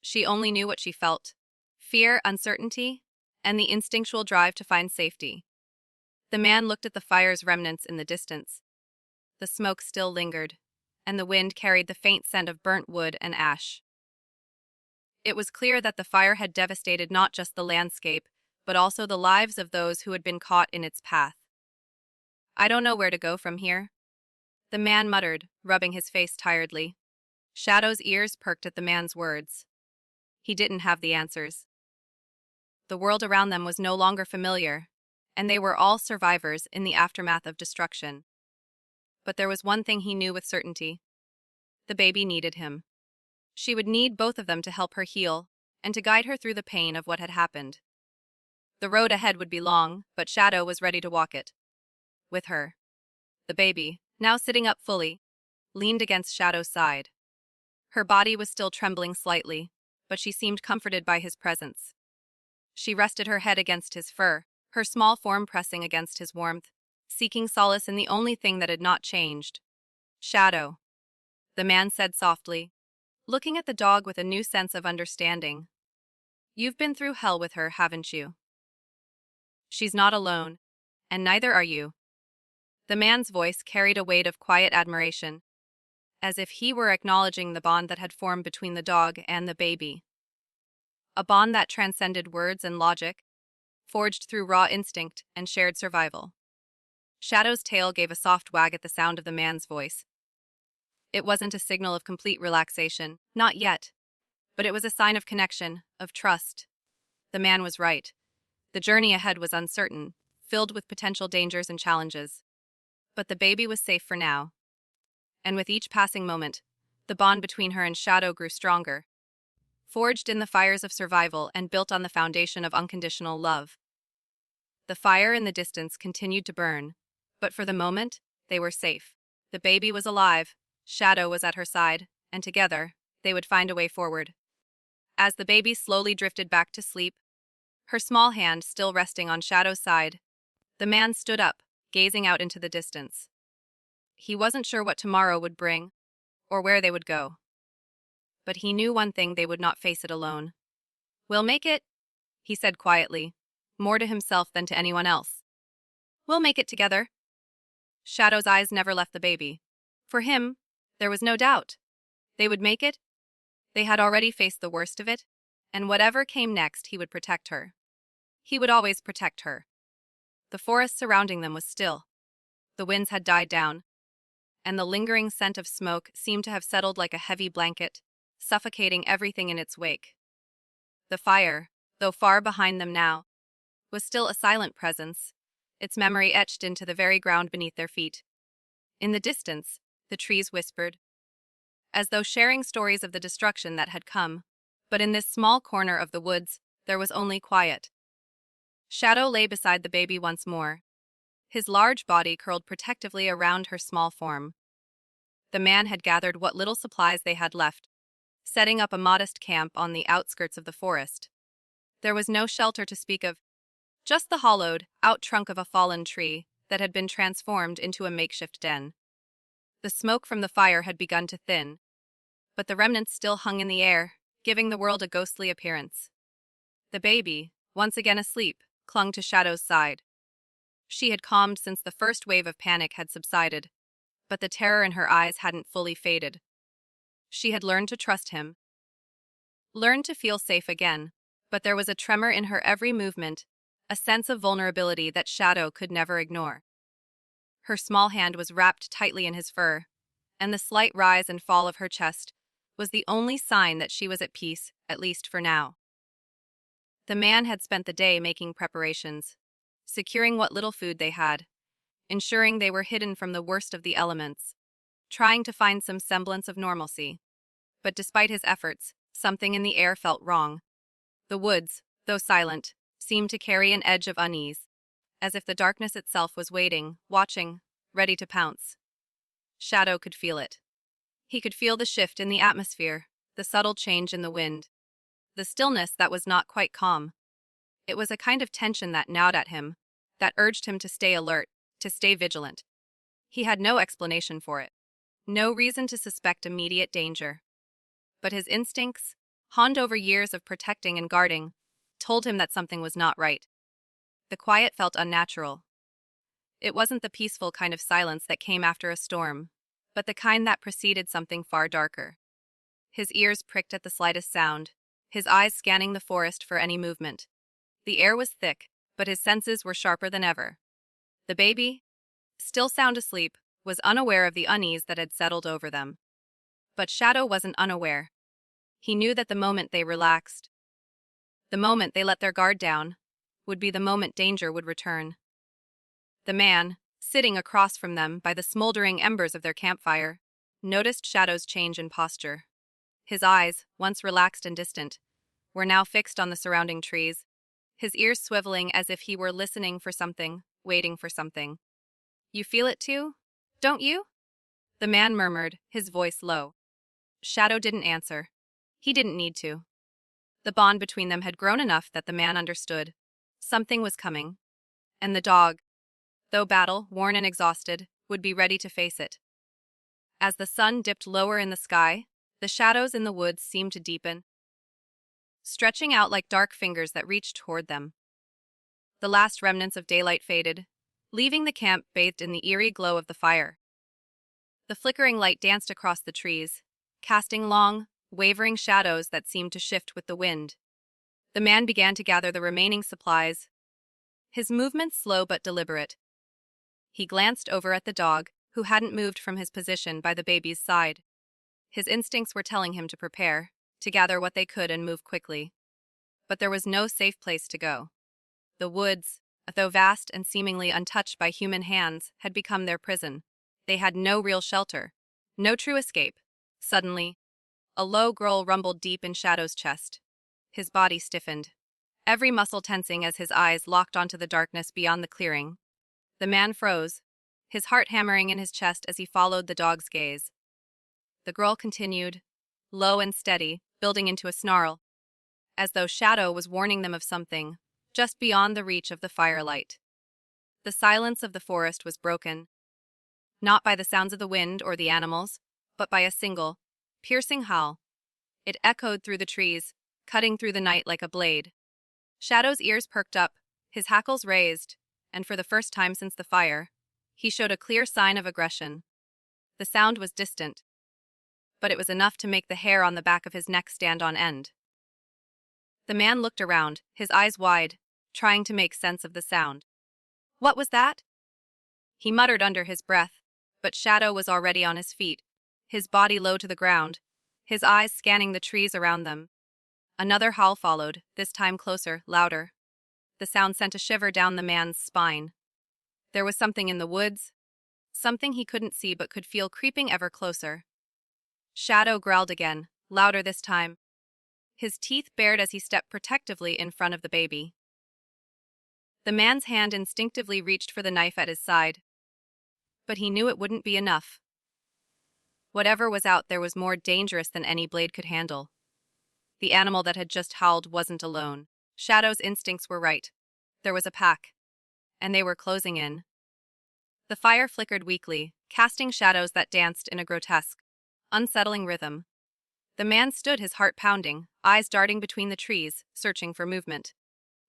She only knew what she felt: fear, uncertainty, and the instinctual drive to find safety. The man looked at the fire's remnants in the distance. The smoke still lingered, and the wind carried the faint scent of burnt wood and ash. It was clear that the fire had devastated not just the landscape, but also the lives of those who had been caught in its path. I don't know where to go from here, the man muttered, rubbing his face tiredly. Shadow's ears perked at the man's words. He didn't have the answers. The world around them was no longer familiar, and they were all survivors in the aftermath of destruction. But there was one thing he knew with certainty. The baby needed him. She would need both of them to help her heal, and to guide her through the pain of what had happened. The road ahead would be long, but Shadow was ready to walk it. With her. The baby, now sitting up fully, leaned against Shadow's side. Her body was still trembling slightly, but she seemed comforted by his presence. She rested her head against his fur, her small form pressing against his warmth, seeking solace in the only thing that had not changed. Shadow, the man said softly, looking at the dog with a new sense of understanding. You've been through hell with her, haven't you? She's not alone, and neither are you. The man's voice carried a weight of quiet admiration, as if he were acknowledging the bond that had formed between the dog and the baby. A bond that transcended words and logic, forged through raw instinct and shared survival. Shadow's tail gave a soft wag at the sound of the man's voice. It wasn't a signal of complete relaxation, not yet, but it was a sign of connection, of trust. The man was right. The journey ahead was uncertain, filled with potential dangers and challenges. But the baby was safe for now. And with each passing moment, the bond between her and Shadow grew stronger, forged in the fires of survival and built on the foundation of unconditional love. The fire in the distance continued to burn, but for the moment, they were safe. The baby was alive, Shadow was at her side, and together, they would find a way forward. As the baby slowly drifted back to sleep, her small hand still resting on Shadow's side, the man stood up, gazing out into the distance. He wasn't sure what tomorrow would bring, or where they would go. But he knew one thing: they would not face it alone. "We'll make it," he said quietly, more to himself than to anyone else. "We'll make it together." Shadow's eyes never left the baby. For him, there was no doubt. They would make it. They had already faced the worst of it, and whatever came next, he would protect her. He would always protect her. The forest surrounding them was still. The winds had died down, and the lingering scent of smoke seemed to have settled like a heavy blanket, suffocating everything in its wake. The fire, though far behind them now, was still a silent presence, its memory etched into the very ground beneath their feet. In the distance, the trees whispered, as though sharing stories of the destruction that had come, but in this small corner of the woods, there was only quiet. Shadow lay beside the baby once more, his large body curled protectively around her small form. The man had gathered what little supplies they had left, setting up a modest camp on the outskirts of the forest. There was no shelter to speak of, just the hollowed out trunk of a fallen tree that had been transformed into a makeshift den. The smoke from the fire had begun to thin, but the remnants still hung in the air, giving the world a ghostly appearance. The baby, once again asleep, clung to Shadow's side. She had calmed since the first wave of panic had subsided, but the terror in her eyes hadn't fully faded. She had learned to trust him, learned to feel safe again, but there was a tremor in her every movement, a sense of vulnerability that Shadow could never ignore. Her small hand was wrapped tightly in his fur, and the slight rise and fall of her chest was the only sign that she was at peace, at least for now. The man had spent the day making preparations, securing what little food they had, ensuring they were hidden from the worst of the elements, trying to find some semblance of normalcy. But despite his efforts, something in the air felt wrong. The woods, though silent, seemed to carry an edge of unease, as if the darkness itself was waiting, watching, ready to pounce. Shadow could feel it. He could feel the shift in the atmosphere, the subtle change in the wind, the stillness that was not quite calm. It was a kind of tension that gnawed at him, that urged him to stay alert, to stay vigilant. He had no explanation for it, no reason to suspect immediate danger. But his instincts, honed over years of protecting and guarding, told him that something was not right. The quiet felt unnatural. It wasn't the peaceful kind of silence that came after a storm, but the kind that preceded something far darker. His ears pricked at the slightest sound, his eyes scanning the forest for any movement. The air was thick, but his senses were sharper than ever. The baby? still sound asleep, was unaware of the unease that had settled over them. But Shadow wasn't unaware. He knew that the moment they relaxed, the moment they let their guard down, would be the moment danger would return. The man, sitting across from them by the smoldering embers of their campfire, noticed Shadow's change in posture. His eyes, once relaxed and distant, were now fixed on the surrounding trees, his ears swiveling as if he were listening for something, waiting for something. "You feel it too, don't you?" the man murmured, his voice low. Shadow didn't answer. He didn't need to. The bond between them had grown enough that the man understood. Something was coming. And the dog, though battle-worn and exhausted, would be ready to face it. As the sun dipped lower in the sky, the shadows in the woods seemed to deepen, stretching out like dark fingers that reached toward them. The last remnants of daylight faded, leaving the camp bathed in the eerie glow of the fire. The flickering light danced across the trees, casting long, wavering shadows that seemed to shift with the wind. The man began to gather the remaining supplies, his movements slow but deliberate. He glanced over at the dog, who hadn't moved from his position by the baby's side. His instincts were telling him to prepare, to gather what they could and move quickly. But there was no safe place to go. The woods, though vast and seemingly untouched by human hands, had become their prison. They had no real shelter, no true escape. Suddenly, a low growl rumbled deep in Shadow's chest. His body stiffened, every muscle tensing as his eyes locked onto the darkness beyond the clearing. The man froze, his heart hammering in his chest as he followed the dog's gaze. The growl continued, low and steady, building into a snarl, as though Shadow was warning them of something, just beyond the reach of the firelight. The silence of the forest was broken, not by the sounds of the wind or the animals, but by a single, piercing howl. It echoed through the trees, cutting through the night like a blade. Shadow's ears perked up, his hackles raised, and for the first time since the fire, he showed a clear sign of aggression. The sound was distant, but it was enough to make the hair on the back of his neck stand on end. The man looked around, his eyes wide, trying to make sense of the sound. "What was that?" he muttered under his breath, but Shadow was already on his feet, his body low to the ground, his eyes scanning the trees around them. Another howl followed, this time closer, louder. The sound sent a shiver down the man's spine. There was something in the woods, something he couldn't see but could feel creeping ever closer. Shadow growled again, louder this time, his teeth bared as he stepped protectively in front of the baby. The man's hand instinctively reached for the knife at his side, but he knew it wouldn't be enough. Whatever was out there was more dangerous than any blade could handle. The animal that had just howled wasn't alone. Shadow's instincts were right. There was a pack, and they were closing in. The fire flickered weakly, casting shadows that danced in a grotesque, unsettling rhythm. The man stood, his heart pounding, eyes darting between the trees, searching for movement.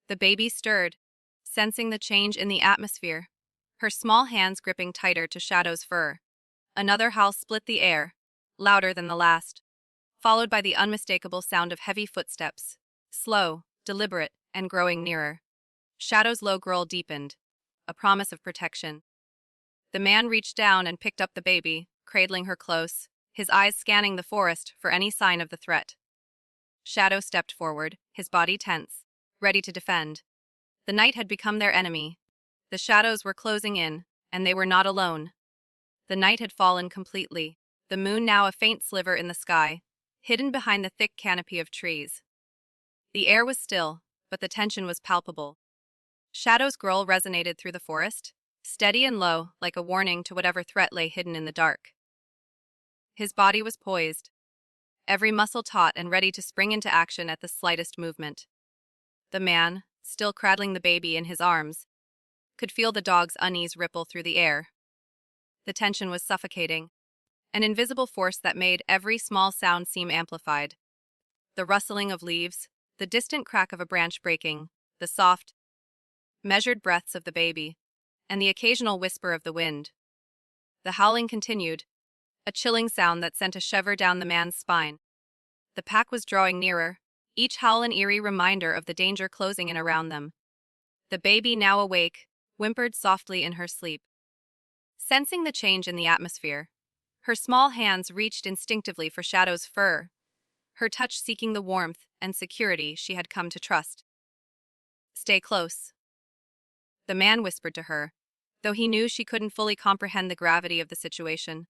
The baby stirred, sensing the change in the atmosphere, her small hands gripping tighter to Shadow's fur. Another howl split the air, louder than the last, followed by the unmistakable sound of heavy footsteps, slow, deliberate, and growing nearer. Shadow's low growl deepened, a promise of protection. The man reached down and picked up the baby, cradling her close, his eyes scanning the forest for any sign of the threat. Shadow stepped forward, his body tense, ready to defend. The night had become their enemy. The shadows were closing in, and they were not alone. The night had fallen completely, the moon now a faint sliver in the sky, hidden behind the thick canopy of trees. The air was still, but the tension was palpable. Shadow's growl resonated through the forest, steady and low, like a warning to whatever threat lay hidden in the dark. His body was poised, every muscle taut and ready to spring into action at the slightest movement. The man, still cradling the baby in his arms, could feel the dog's unease ripple through the air. The tension was suffocating, an invisible force that made every small sound seem amplified. The rustling of leaves, the distant crack of a branch breaking, the soft, measured breaths of the baby, and the occasional whisper of the wind. The howling continued, a chilling sound that sent a shiver down the man's spine. The pack was drawing nearer, each howl an eerie reminder of the danger closing in around them. The baby, now awake, whimpered softly in her sleep. Sensing the change in the atmosphere, her small hands reached instinctively for Shadow's fur, her touch seeking the warmth and security she had come to trust. "Stay close," the man whispered to her, though he knew she couldn't fully comprehend the gravity of the situation.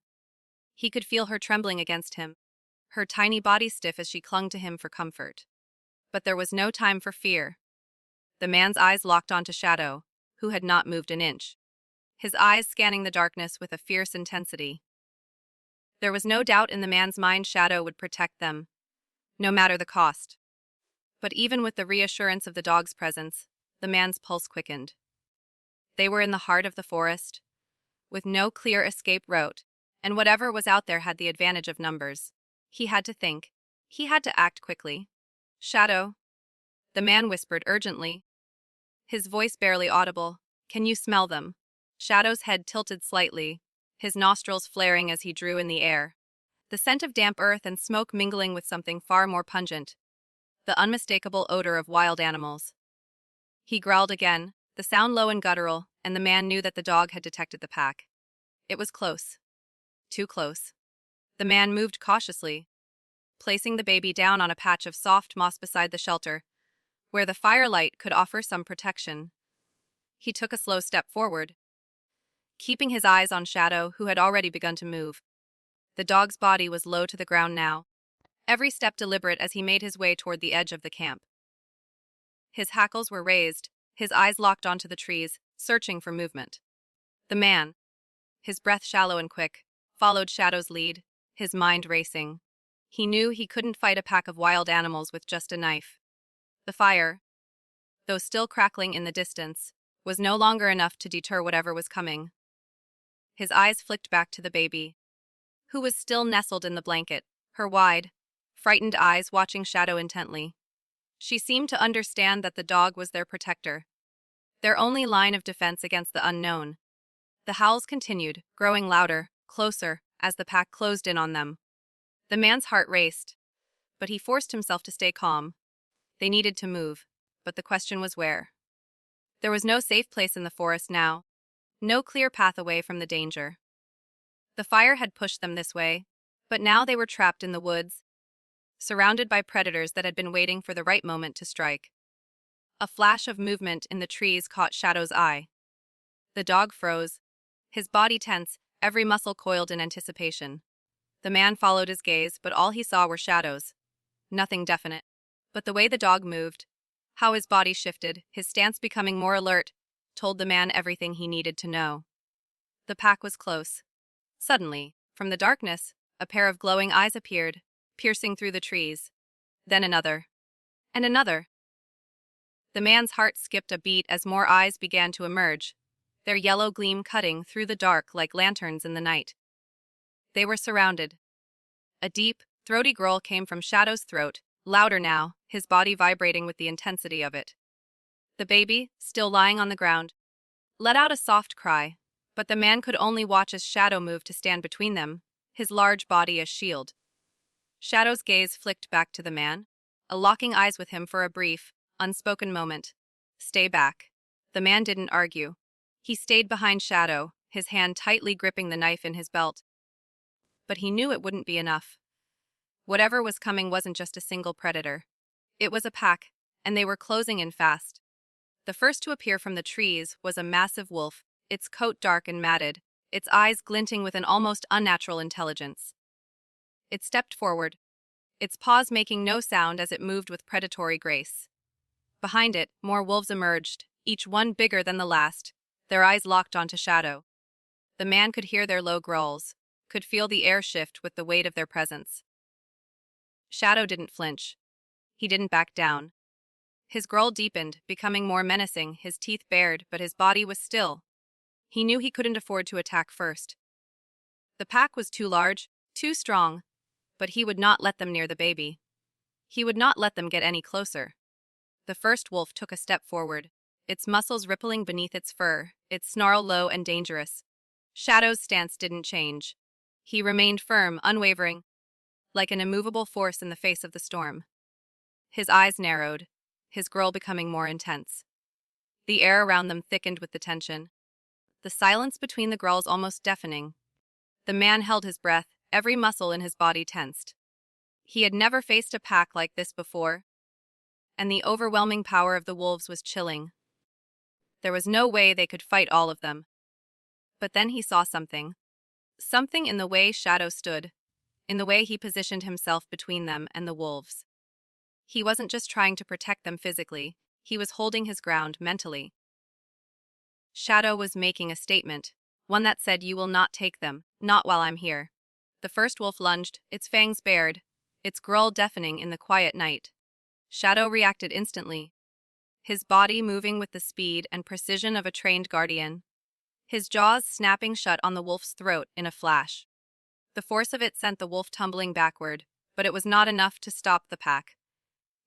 He could feel her trembling against him, her tiny body stiff as she clung to him for comfort. But there was no time for fear. The man's eyes locked onto Shadow, who had not moved an inch, his eyes scanning the darkness with a fierce intensity. There was no doubt in the man's mind Shadow would protect them, no matter the cost. But even with the reassurance of the dog's presence, the man's pulse quickened. They were in the heart of the forest, with no clear escape route, and whatever was out there had the advantage of numbers. He had to think. He had to act quickly. "Shadow," the man whispered urgently, his voice barely audible, "can you smell them?" Shadow's head tilted slightly, his nostrils flaring as he drew in the air. The scent of damp earth and smoke mingling with something far more pungent, the unmistakable odor of wild animals. He growled again, the sound low and guttural, and the man knew that the dog had detected the pack. It was close. Too close. The man moved cautiously, placing the baby down on a patch of soft moss beside the shelter, where the firelight could offer some protection. He took a slow step forward, keeping his eyes on Shadow, who had already begun to move. The dog's body was low to the ground now, every step deliberate as he made his way toward the edge of the camp. His hackles were raised, his eyes locked onto the trees, searching for movement. The man, his breath shallow and quick, followed Shadow's lead, his mind racing. He knew he couldn't fight a pack of wild animals with just a knife. The fire, though still crackling in the distance, was no longer enough to deter whatever was coming. His eyes flicked back to the baby, who was still nestled in the blanket, her wide, frightened eyes watching Shadow intently. She seemed to understand that the dog was their protector, their only line of defense against the unknown. The howls continued, growing louder, closer, as the pack closed in on them. The man's heart raced, but he forced himself to stay calm. They needed to move, but the question was where. There was no safe place in the forest now, no clear path away from the danger. The fire had pushed them this way, but now they were trapped in the woods, surrounded by predators that had been waiting for the right moment to strike. A flash of movement in the trees caught Shadow's eye. The dog froze, his body tense, every muscle coiled in anticipation. The man followed his gaze, but all he saw were shadows. Nothing definite. But the way the dog moved, how his body shifted, his stance becoming more alert, told the man everything he needed to know. The pack was close. Suddenly, from the darkness, a pair of glowing eyes appeared, piercing through the trees. Then another. And another. The man's heart skipped a beat as more eyes began to emerge, their yellow gleam cutting through the dark like lanterns in the night. They were surrounded. A deep, throaty growl came from Shadow's throat, louder now, his body vibrating with the intensity of it. The baby, still lying on the ground, let out a soft cry, but the man could only watch as Shadow moved to stand between them, his large body a shield. Shadow's gaze flicked back to the man, locking eyes with him for a brief, unspoken moment. "Stay back." The man didn't argue. He stayed behind Shadow, his hand tightly gripping the knife in his belt. But he knew it wouldn't be enough. Whatever was coming wasn't just a single predator. It was a pack, and they were closing in fast. The first to appear from the trees was a massive wolf, its coat dark and matted, its eyes glinting with an almost unnatural intelligence. It stepped forward, its paws making no sound as it moved with predatory grace. Behind it, more wolves emerged, each one bigger than the last, their eyes locked onto Shadow. The man could hear their low growls, could feel the air shift with the weight of their presence. Shadow didn't flinch. He didn't back down. His growl deepened, becoming more menacing, his teeth bared, but his body was still. He knew he couldn't afford to attack first. The pack was too large, too strong, but he would not let them near the baby. He would not let them get any closer. The first wolf took a step forward, its muscles rippling beneath its fur, its snarl low and dangerous. Shadow's stance didn't change. He remained firm, unwavering, like an immovable force in the face of the storm. His eyes narrowed, his growl becoming more intense. The air around them thickened with the tension. the silence between the growls almost deafening. The man held his breath, every muscle in his body tensed. He had never faced a pack like this before, and the overwhelming power of the wolves was chilling. There was no way they could fight all of them. But then he saw something. Something in the way Shadow stood, in the way he positioned himself between them and the wolves. He wasn't just trying to protect them physically, he was holding his ground mentally. Shadow was making a statement, one that said, "You will not take them, not while I'm here." The first wolf lunged, its fangs bared, its growl deafening in the quiet night. Shadow reacted instantly, his body moving with the speed and precision of a trained guardian, his jaws snapping shut on the wolf's throat in a flash. The force of it sent the wolf tumbling backward, but it was not enough to stop the pack.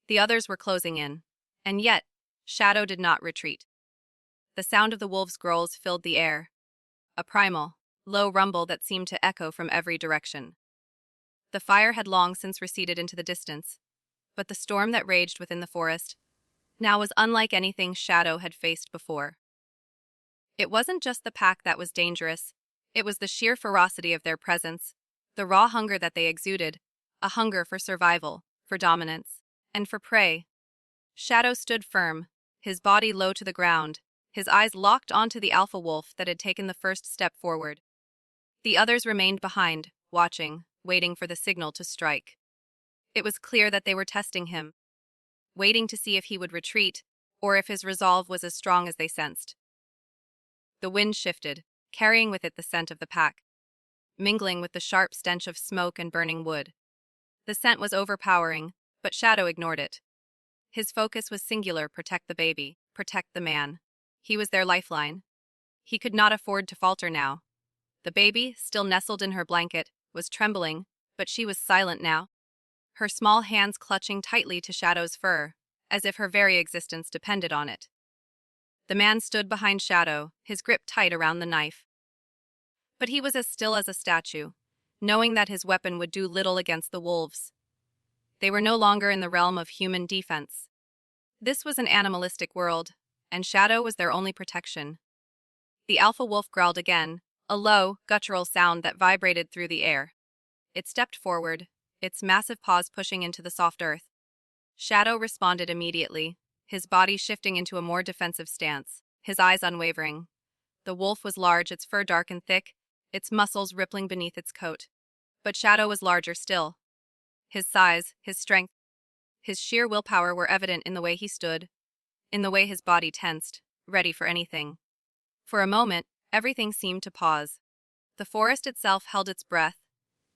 The others were closing in, and yet, Shadow did not retreat. The sound of the wolves' growls filled the air, a primal, low rumble that seemed to echo from every direction. The fire had long since receded into the distance, but the storm that raged within the forest now was unlike anything Shadow had faced before. It wasn't just the pack that was dangerous, it was the sheer ferocity of their presence, the raw hunger that they exuded, a hunger for survival, for dominance, and for prey. Shadow stood firm, his body low to the ground, his eyes locked onto the alpha wolf that had taken the first step forward. The others remained behind, watching, waiting for the signal to strike. It was clear that they were testing him, waiting to see if he would retreat, or if his resolve was as strong as they sensed. The wind shifted, carrying with it the scent of the pack, mingling with the sharp stench of smoke and burning wood. The scent was overpowering, but Shadow ignored it. His focus was singular: protect the baby, protect the man. He was their lifeline. He could not afford to falter now. The baby, still nestled in her blanket, was trembling, but she was silent now, her small hands clutching tightly to Shadow's fur, as if her very existence depended on it. The man stood behind Shadow, his grip tight around the knife. But he was as still as a statue, knowing that his weapon would do little against the wolves. They were no longer in the realm of human defense. This was an animalistic world, and Shadow was their only protection. The alpha wolf growled again, a low, guttural sound that vibrated through the air. It stepped forward, its massive paws pushing into the soft earth. Shadow responded immediately, his body shifting into a more defensive stance, his eyes unwavering. The wolf was large, its fur dark and thick, its muscles rippling beneath its coat. But Shadow was larger still. His size, his strength, his sheer willpower were evident in the way he stood, in the way his body tensed, ready for anything. For a moment, everything seemed to pause. The forest itself held its breath,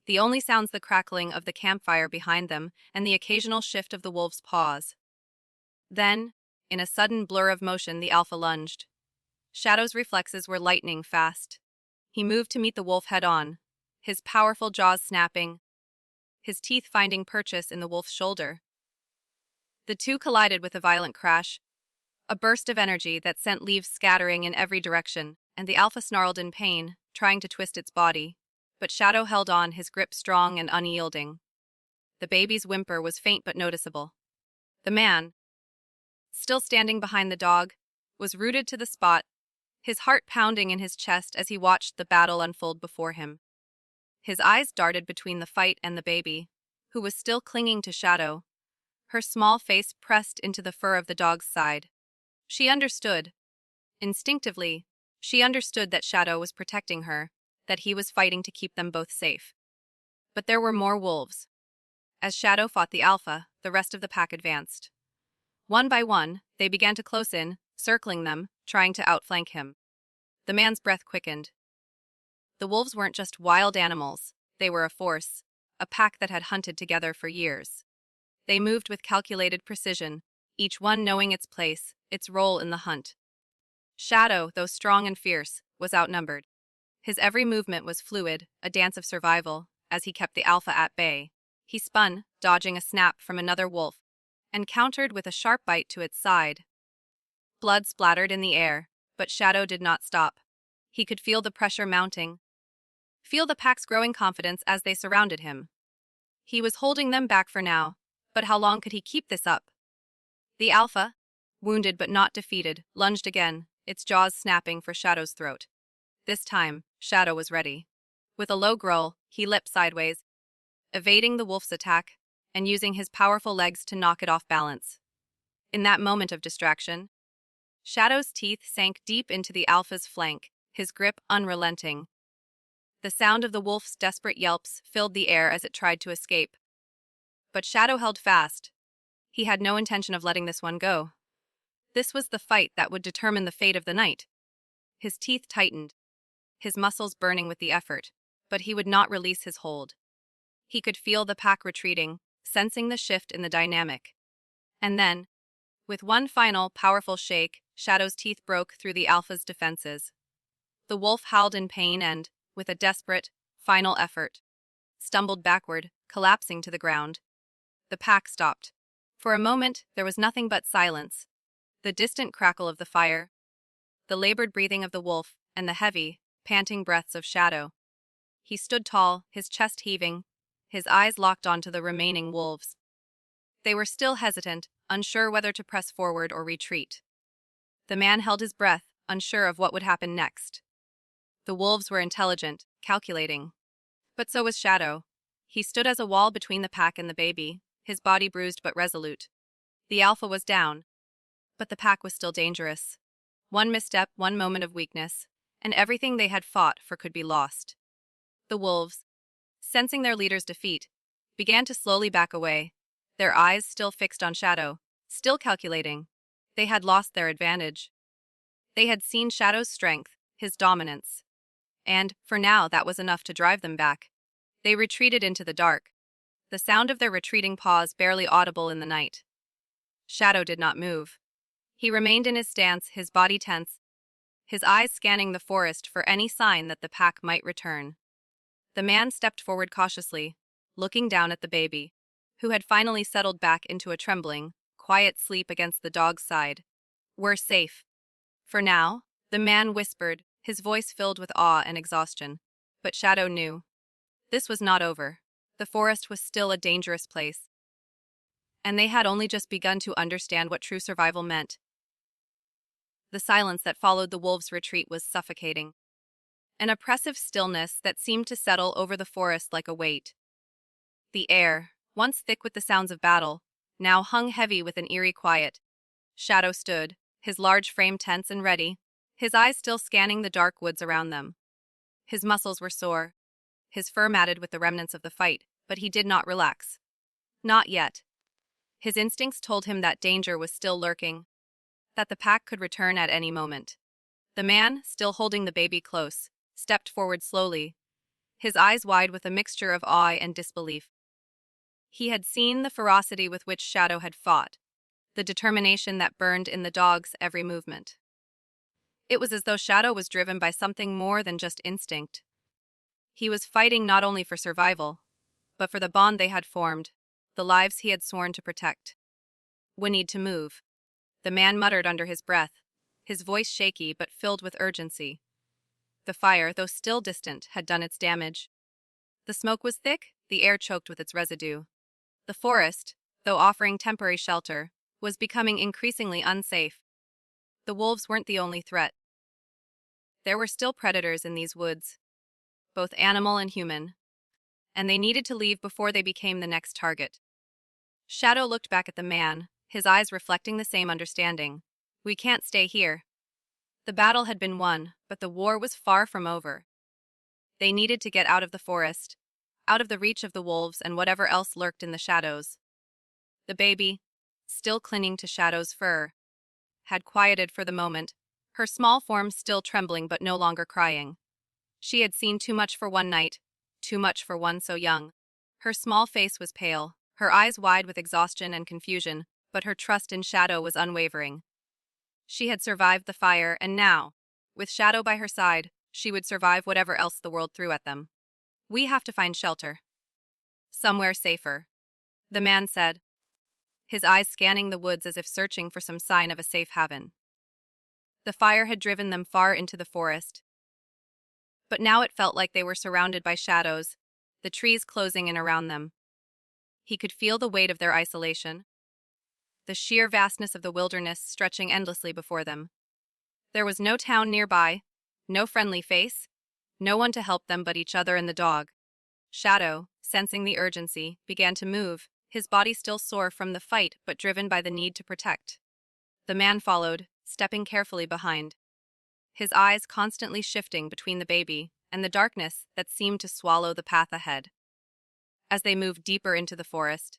the only sounds the crackling of the campfire behind them and the occasional shift of the wolf's paws. Then, in a sudden blur of motion, the alpha lunged. Shadow's reflexes were lightning fast. He moved to meet the wolf head-on, his powerful jaws snapping, his teeth finding purchase in the wolf's shoulder. The two collided with a violent crash, a burst of energy that sent leaves scattering in every direction, and the alpha snarled in pain, trying to twist its body. But Shadow held on, his grip strong and unyielding. The baby's whimper was faint but noticeable. The man, still standing behind the dog, was rooted to the spot, his heart pounding in his chest as he watched the battle unfold before him. His eyes darted between the fight and the baby, who was still clinging to Shadow, her small face pressed into the fur of the dog's side. She understood. Instinctively, she understood that Shadow was protecting her, that he was fighting to keep them both safe. But there were more wolves. As Shadow fought the alpha, the rest of the pack advanced. One by one, they began to close in, circling them, trying to outflank him. The man's breath quickened. The wolves weren't just wild animals, they were a force, a pack that had hunted together for years. They moved with calculated precision, each one knowing its place, its role in the hunt. Shadow, though strong and fierce, was outnumbered. His every movement was fluid, a dance of survival, as he kept the alpha at bay. He spun, dodging a snap from another wolf, and countered with a sharp bite to its side. Blood splattered in the air, but Shadow did not stop. He could feel the pressure mounting, feel the pack's growing confidence as they surrounded him. He was holding them back for now, but how long could he keep this up? The alpha, wounded but not defeated, lunged again, its jaws snapping for Shadow's throat. This time, Shadow was ready. With a low growl, he leapt sideways, evading the wolf's attack and using his powerful legs to knock it off balance. In that moment of distraction, Shadow's teeth sank deep into the alpha's flank, his grip unrelenting. The sound of the wolf's desperate yelps filled the air as it tried to escape. But Shadow held fast. He had no intention of letting this one go. This was the fight that would determine the fate of the night. His teeth tightened, his muscles burning with the effort, but he would not release his hold. He could feel the pack retreating, sensing the shift in the dynamic. And then, with one final, powerful shake, Shadow's teeth broke through the alpha's defenses. The wolf howled in pain and, with a desperate, final effort, stumbled backward, collapsing to the ground. The pack stopped. For a moment, there was nothing but silence. The distant crackle of the fire, the labored breathing of the wolf, and the heavy, panting breaths of Shadow. He stood tall, his chest heaving, his eyes locked onto the remaining wolves. They were still hesitant, unsure whether to press forward or retreat. The man held his breath, unsure of what would happen next. The wolves were intelligent, calculating. But so was Shadow. He stood as a wall between the pack and the baby, his body bruised but resolute. The alpha was down, but the pack was still dangerous. One misstep, one moment of weakness, and everything they had fought for could be lost. The wolves, sensing their leader's defeat, began to slowly back away, their eyes still fixed on Shadow, still calculating. They had lost their advantage. They had seen Shadow's strength, his dominance. And, for now, that was enough to drive them back. They retreated into the dark, the sound of their retreating paws barely audible in the night. Shadow did not move. He remained in his stance, his body tense, his eyes scanning the forest for any sign that the pack might return. The man stepped forward cautiously, looking down at the baby, who had finally settled back into a trembling, quiet sleep against the dog's side. "We're safe. For now," the man whispered, his voice filled with awe and exhaustion. But Shadow knew. This was not over. The forest was still a dangerous place. And they had only just begun to understand what true survival meant. The silence that followed the wolves' retreat was suffocating. An oppressive stillness that seemed to settle over the forest like a weight. The air, once thick with the sounds of battle, now hung heavy with an eerie quiet. Shadow stood, his large frame tense and ready, his eyes still scanning the dark woods around them. His muscles were sore, his fur matted with the remnants of the fight, but he did not relax. Not yet. His instincts told him that danger was still lurking, that the pack could return at any moment. The man, still holding the baby close, stepped forward slowly, his eyes wide with a mixture of awe and disbelief. He had seen the ferocity with which Shadow had fought, the determination that burned in the dog's every movement. It was as though Shadow was driven by something more than just instinct. He was fighting not only for survival, but for the bond they had formed, the lives he had sworn to protect. "We need to move," the man muttered under his breath, his voice shaky but filled with urgency. The fire, though still distant, had done its damage. The smoke was thick, the air choked with its residue. The forest, though offering temporary shelter, was becoming increasingly unsafe. The wolves weren't the only threat. There were still predators in these woods, both animal and human, and they needed to leave before they became the next target. Shadow looked back at the man, his eyes reflecting the same understanding. "We can't stay here." The battle had been won, but the war was far from over. They needed to get out of the forest, out of the reach of the wolves and whatever else lurked in the shadows. The baby, still clinging to Shadow's fur, had quieted for the moment, her small form still trembling but no longer crying. She had seen too much for one night, too much for one so young. Her small face was pale, her eyes wide with exhaustion and confusion, but her trust in Shadow was unwavering. She had survived the fire, and now, with Shadow by her side, she would survive whatever else the world threw at them. "We have to find shelter. Somewhere safer," the man said, his eyes scanning the woods as if searching for some sign of a safe haven. The fire had driven them far into the forest, but now it felt like they were surrounded by shadows, the trees closing in around them. He could feel the weight of their isolation, the sheer vastness of the wilderness stretching endlessly before them. There was no town nearby, No friendly face, no one to help them but each other and the dog. Shadow, sensing the urgency, began to move, his body still sore from the fight but driven by the need to protect. The man followed, stepping carefully behind, his eyes constantly shifting between the baby and the darkness that seemed to swallow the path ahead. As they moved deeper into the forest,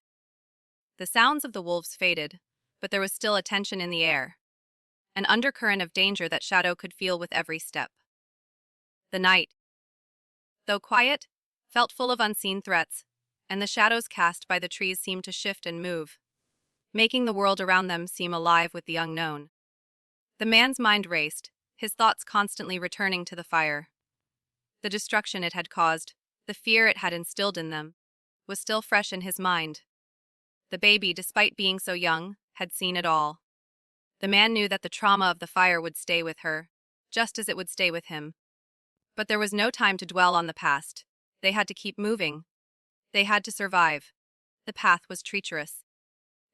the sounds of the wolves faded, but there was still a tension in the air, an undercurrent of danger that Shadow could feel with every step. The night, though quiet, felt full of unseen threats, and the shadows cast by the trees seemed to shift and move, making the world around them seem alive with the unknown. The man's mind raced, his thoughts constantly returning to the fire. The destruction it had caused, the fear it had instilled in them, was still fresh in his mind. The baby, despite being so young, had seen it all. The man knew that the trauma of the fire would stay with her, just as it would stay with him. But there was no time to dwell on the past. They had to keep moving. They had to survive. The path was treacherous.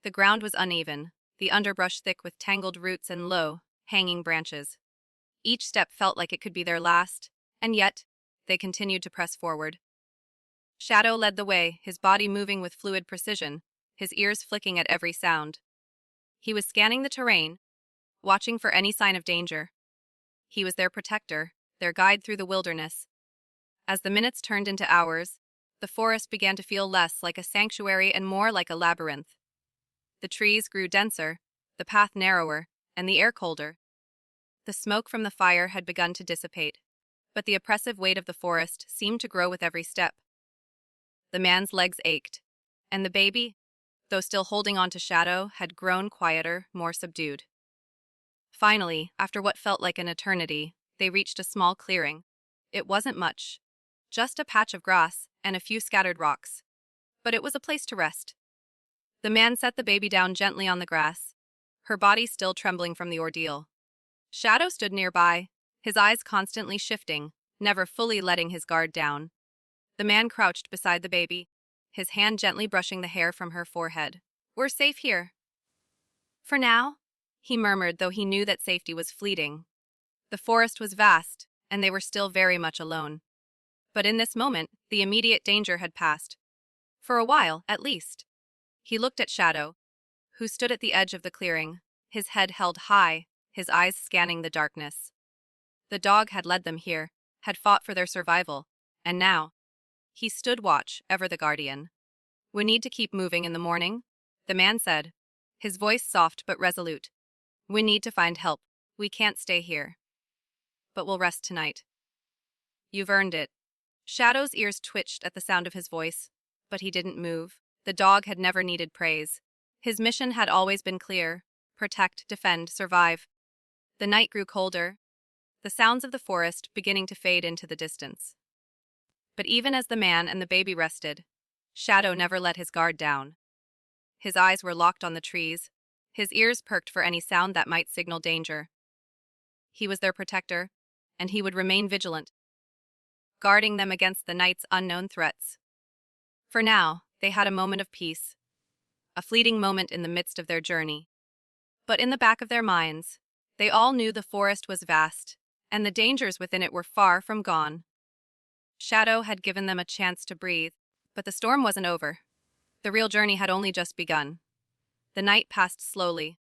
The ground was uneven, the underbrush thick with tangled roots and low, hanging branches. Each step felt like it could be their last, and yet, they continued to press forward. Shadow led the way, his body moving with fluid precision, his ears flicking at every sound. He was scanning the terrain, watching for any sign of danger. He was their protector, their guide through the wilderness. As the minutes turned into hours, the forest began to feel less like a sanctuary and more like a labyrinth. The trees grew denser, the path narrower, and the air colder. The smoke from the fire had begun to dissipate, but the oppressive weight of the forest seemed to grow with every step. The man's legs ached, and the baby, though still holding on to Shadow, had grown quieter, more subdued. Finally, after what felt like an eternity, they reached a small clearing. It wasn't much, just a patch of grass and a few scattered rocks. But it was a place to rest. The man set the baby down gently on the grass, her body still trembling from the ordeal. Shadow stood nearby, his eyes constantly shifting, never fully letting his guard down. The man crouched beside the baby, his hand gently brushing the hair from her forehead. "We're safe here." "For now," he murmured, though he knew that safety was fleeting. The forest was vast, and they were still very much alone. But in this moment, the immediate danger had passed. For a while, at least. He looked at Shadow, who stood at the edge of the clearing, his head held high, his eyes scanning the darkness. The dog had led them here, had fought for their survival, and now, he stood watch, ever the guardian. "We need to keep moving in the morning," the man said, his voice soft but resolute. "We need to find help. We can't stay here. But we'll rest tonight." "You've earned it." Shadow's ears twitched at the sound of his voice, but he didn't move. The dog had never needed praise. His mission had always been clear: protect, defend, survive. The night grew colder, the sounds of the forest beginning to fade into the distance. But even as the man and the baby rested, Shadow never let his guard down. His eyes were locked on the trees, his ears perked for any sound that might signal danger. He was their protector, and he would remain vigilant, guarding them against the night's unknown threats. For now, they had a moment of peace, a fleeting moment in the midst of their journey. But in the back of their minds, they all knew the forest was vast, and the dangers within it were far from gone. Shadow had given them a chance to breathe, but the storm wasn't over. The real journey had only just begun. The night passed slowly.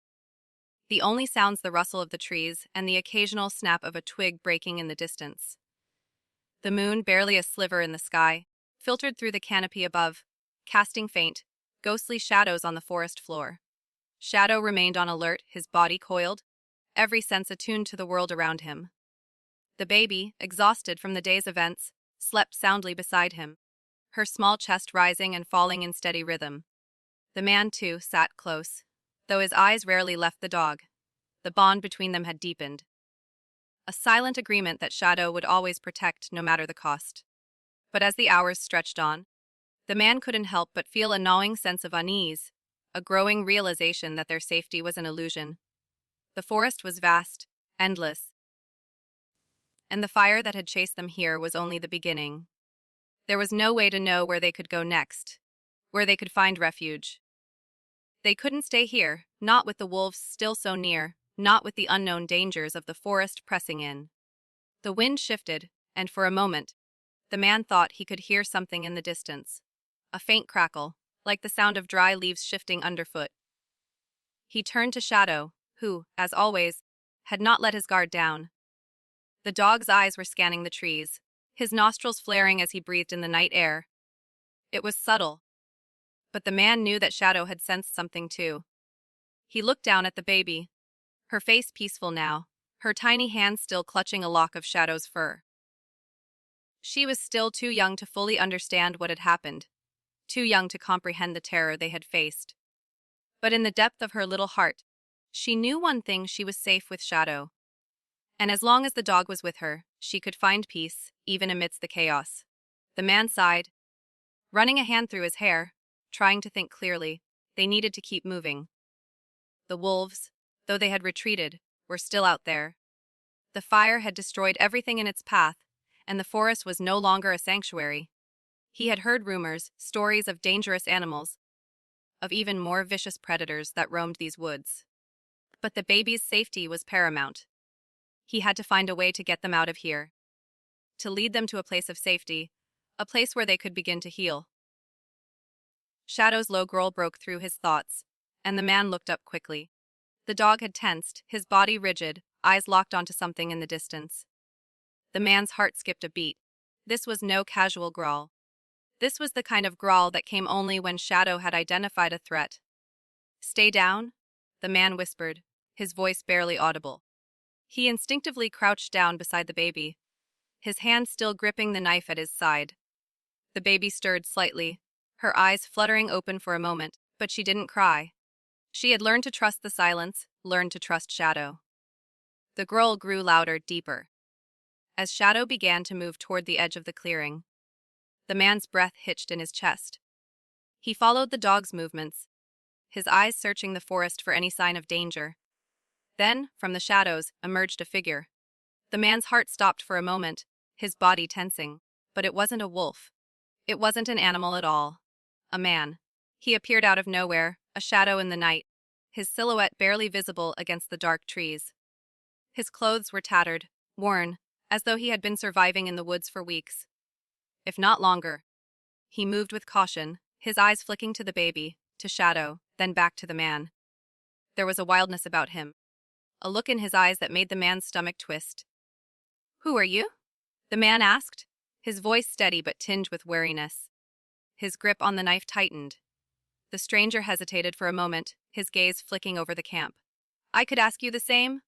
The only sounds the rustle of the trees and the occasional snap of a twig breaking in the distance. The moon, barely a sliver in the sky, filtered through the canopy above, casting faint, ghostly shadows on the forest floor. Shadow remained on alert, his body coiled, every sense attuned to the world around him. The baby, exhausted from the day's events, slept soundly beside him, her small chest rising and falling in steady rhythm. The man, too, sat close, though his eyes rarely left the dog. The bond between them had deepened. A silent agreement that Shadow would always protect no matter the cost. But as the hours stretched on, the man couldn't help but feel a gnawing sense of unease, a growing realization that their safety was an illusion. The forest was vast, endless, and the fire that had chased them here was only the beginning. There was no way to know where they could go next, where they could find refuge. They couldn't stay here, not with the wolves still so near, not with the unknown dangers of the forest pressing in. The wind shifted, and for a moment, the man thought he could hear something in the distance. A faint crackle, like the sound of dry leaves shifting underfoot. He turned to Shadow, who, as always, had not let his guard down. The dog's eyes were scanning the trees, his nostrils flaring as he breathed in the night air. It was subtle, but the man knew that Shadow had sensed something too. He looked down at the baby, her face peaceful now, her tiny hands still clutching a lock of Shadow's fur. She was still too young to fully understand what had happened, too young to comprehend the terror they had faced. But in the depth of her little heart, she knew one thing: she was safe with Shadow. And as long as the dog was with her, she could find peace, even amidst the chaos. The man sighed, running a hand through his hair, trying to think clearly. They needed to keep moving. The wolves, though they had retreated, were still out there. The fire had destroyed everything in its path, and the forest was no longer a sanctuary. He had heard rumors, stories of dangerous animals, of even more vicious predators that roamed these woods. But the baby's safety was paramount. He had to find a way to get them out of here, to lead them to a place of safety, a place where they could begin to heal. Shadow's low growl broke through his thoughts, and the man looked up quickly. The dog had tensed, his body rigid, eyes locked onto something in the distance. The man's heart skipped a beat. This was no casual growl. This was the kind of growl that came only when Shadow had identified a threat. "Stay down," the man whispered, his voice barely audible. He instinctively crouched down beside the baby, his hand still gripping the knife at his side. The baby stirred slightly, her eyes fluttering open for a moment, but she didn't cry. She had learned to trust the silence, learned to trust Shadow. The growl grew louder, deeper. As Shadow began to move toward the edge of the clearing, the man's breath hitched in his chest. He followed the dog's movements, his eyes searching the forest for any sign of danger. Then, from the shadows, emerged a figure. The man's heart stopped for a moment, his body tensing. But it wasn't a wolf. It wasn't an animal at all. A man. He appeared out of nowhere, a shadow in the night, his silhouette barely visible against the dark trees. His clothes were tattered, worn, as though he had been surviving in the woods for weeks, if not longer. He moved with caution, his eyes flicking to the baby, to Shadow, then back to the man. There was a wildness about him, a look in his eyes that made the man's stomach twist. "Who are you?" the man asked, his voice steady but tinged with wariness. His grip on the knife tightened. The stranger hesitated for a moment, his gaze flicking over the camp. "I could ask you the same,"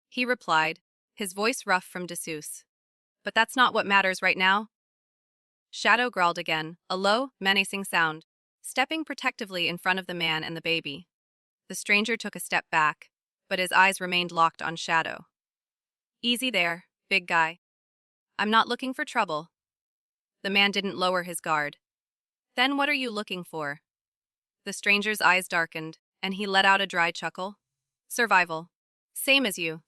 he replied, his voice rough from disuse. "But that's not what matters right now." Shadow growled again, a low, menacing sound, stepping protectively in front of the man and the baby. The stranger took a step back, but his eyes remained locked on Shadow. "Easy there, big guy. I'm not looking for trouble." The man didn't lower his guard. "Then what are you looking for?" The stranger's eyes darkened, and he let out a dry chuckle. "Survival. Same as you.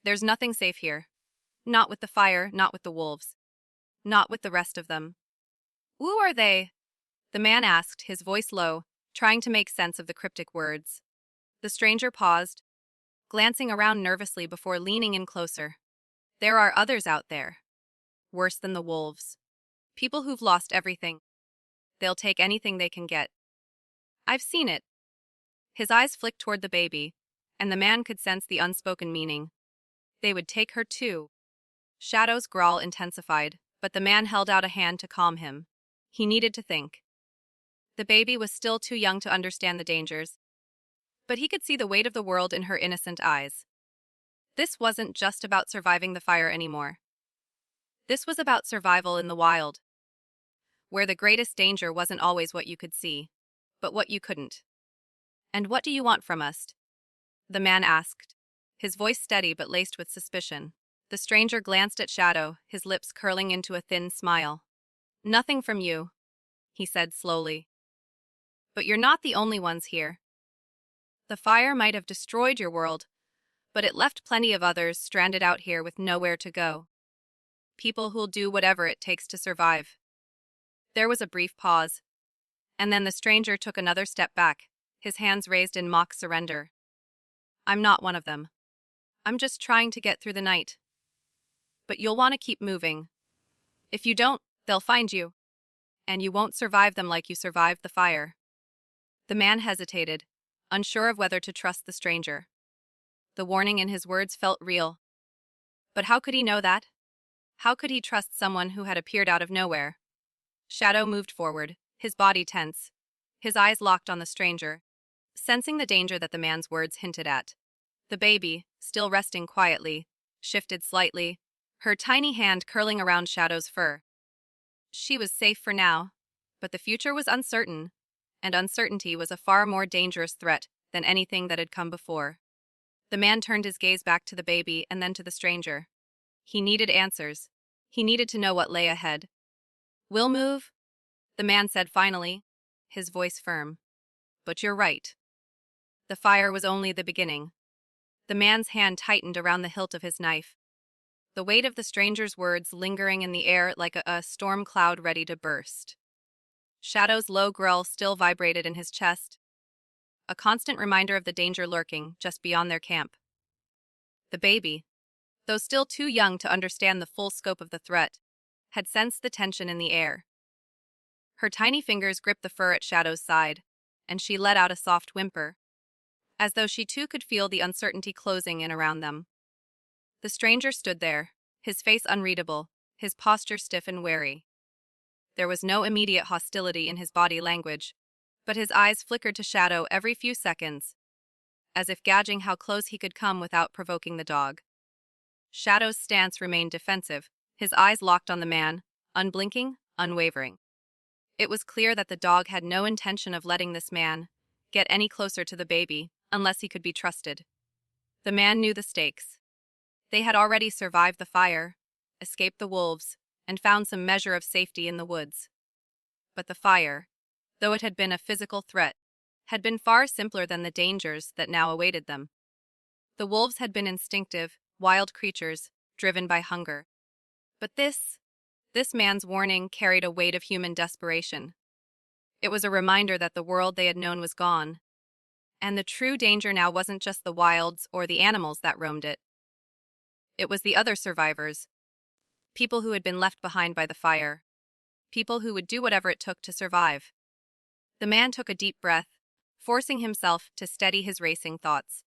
There's nothing safe here. Not with the fire, not with the wolves. Not with the rest of them." "Who are they?" the man asked, his voice low, trying to make sense of the cryptic words. The stranger paused, glancing around nervously before leaning in closer. "There are others out there. Worse than the wolves. People who've lost everything. They'll take anything they can get. I've seen it." His eyes flicked toward the baby, and the man could sense the unspoken meaning. They would take her too. Shadow's growl intensified, but the man held out a hand to calm him. He needed to think. The baby was still too young to understand the dangers, but he could see the weight of the world in her innocent eyes. This wasn't just about surviving the fire anymore. This was about survival in the wild, where the greatest danger wasn't always what you could see, but what you couldn't. "And what do you want from us?" the man asked, his voice steady but laced with suspicion. The stranger glanced at Shadow, his lips curling into a thin smile. "Nothing from you," he said slowly. "But you're not the only ones here. The fire might have destroyed your world, but it left plenty of others stranded out here with nowhere to go. People who'll do whatever it takes to survive." There was a brief pause, and then the stranger took another step back, his hands raised in mock surrender. "I'm not one of them. I'm just trying to get through the night." but you'll want to keep moving. If you don't, they'll find you, and you won't survive them like you survived the fire." The man hesitated, unsure of whether to trust the stranger. The warning in his words felt real. But how could he know that? How could he trust someone who had appeared out of nowhere? Shadow moved forward, his body tense, his eyes locked on the stranger, sensing the danger that the man's words hinted at. The baby, still resting quietly, shifted slightly, her tiny hand curling around Shadow's fur. She was safe for now, but the future was uncertain, and uncertainty was a far more dangerous threat than anything that had come before. The man turned his gaze back to the baby and then to the stranger. He needed answers. He needed to know what lay ahead. "We'll move," the man said finally, his voice firm. "But you're right." The fire was only the beginning. The man's hand tightened around the hilt of his knife, the weight of the stranger's words lingering in the air like a storm cloud ready to burst. Shadow's low growl still vibrated in his chest, a constant reminder of the danger lurking just beyond their camp. The baby, though still too young to understand the full scope of the threat, had sensed the tension in the air. Her tiny fingers gripped the fur at Shadow's side, and she let out a soft whimper, as though she too could feel the uncertainty closing in around them. The stranger stood there, his face unreadable, his posture stiff and wary. There was no immediate hostility in his body language, but his eyes flickered to Shadow every few seconds, as if gauging how close he could come without provoking the dog. Shadow's stance remained defensive, his eyes locked on the man, unblinking, unwavering. It was clear that the dog had no intention of letting this man get any closer to the baby unless he could be trusted. The man knew the stakes. They had already survived the fire, escaped the wolves, and found some measure of safety in the woods. But the fire, though it had been a physical threat, had been far simpler than the dangers that now awaited them. The wolves had been instinctive, wild creatures, driven by hunger. But this man's warning carried a weight of human desperation. It was a reminder that the world they had known was gone, and the true danger now wasn't just the wilds or the animals that roamed it. It was the other survivors, people who had been left behind by the fire, people who would do whatever it took to survive. The man took a deep breath, forcing himself to steady his racing thoughts.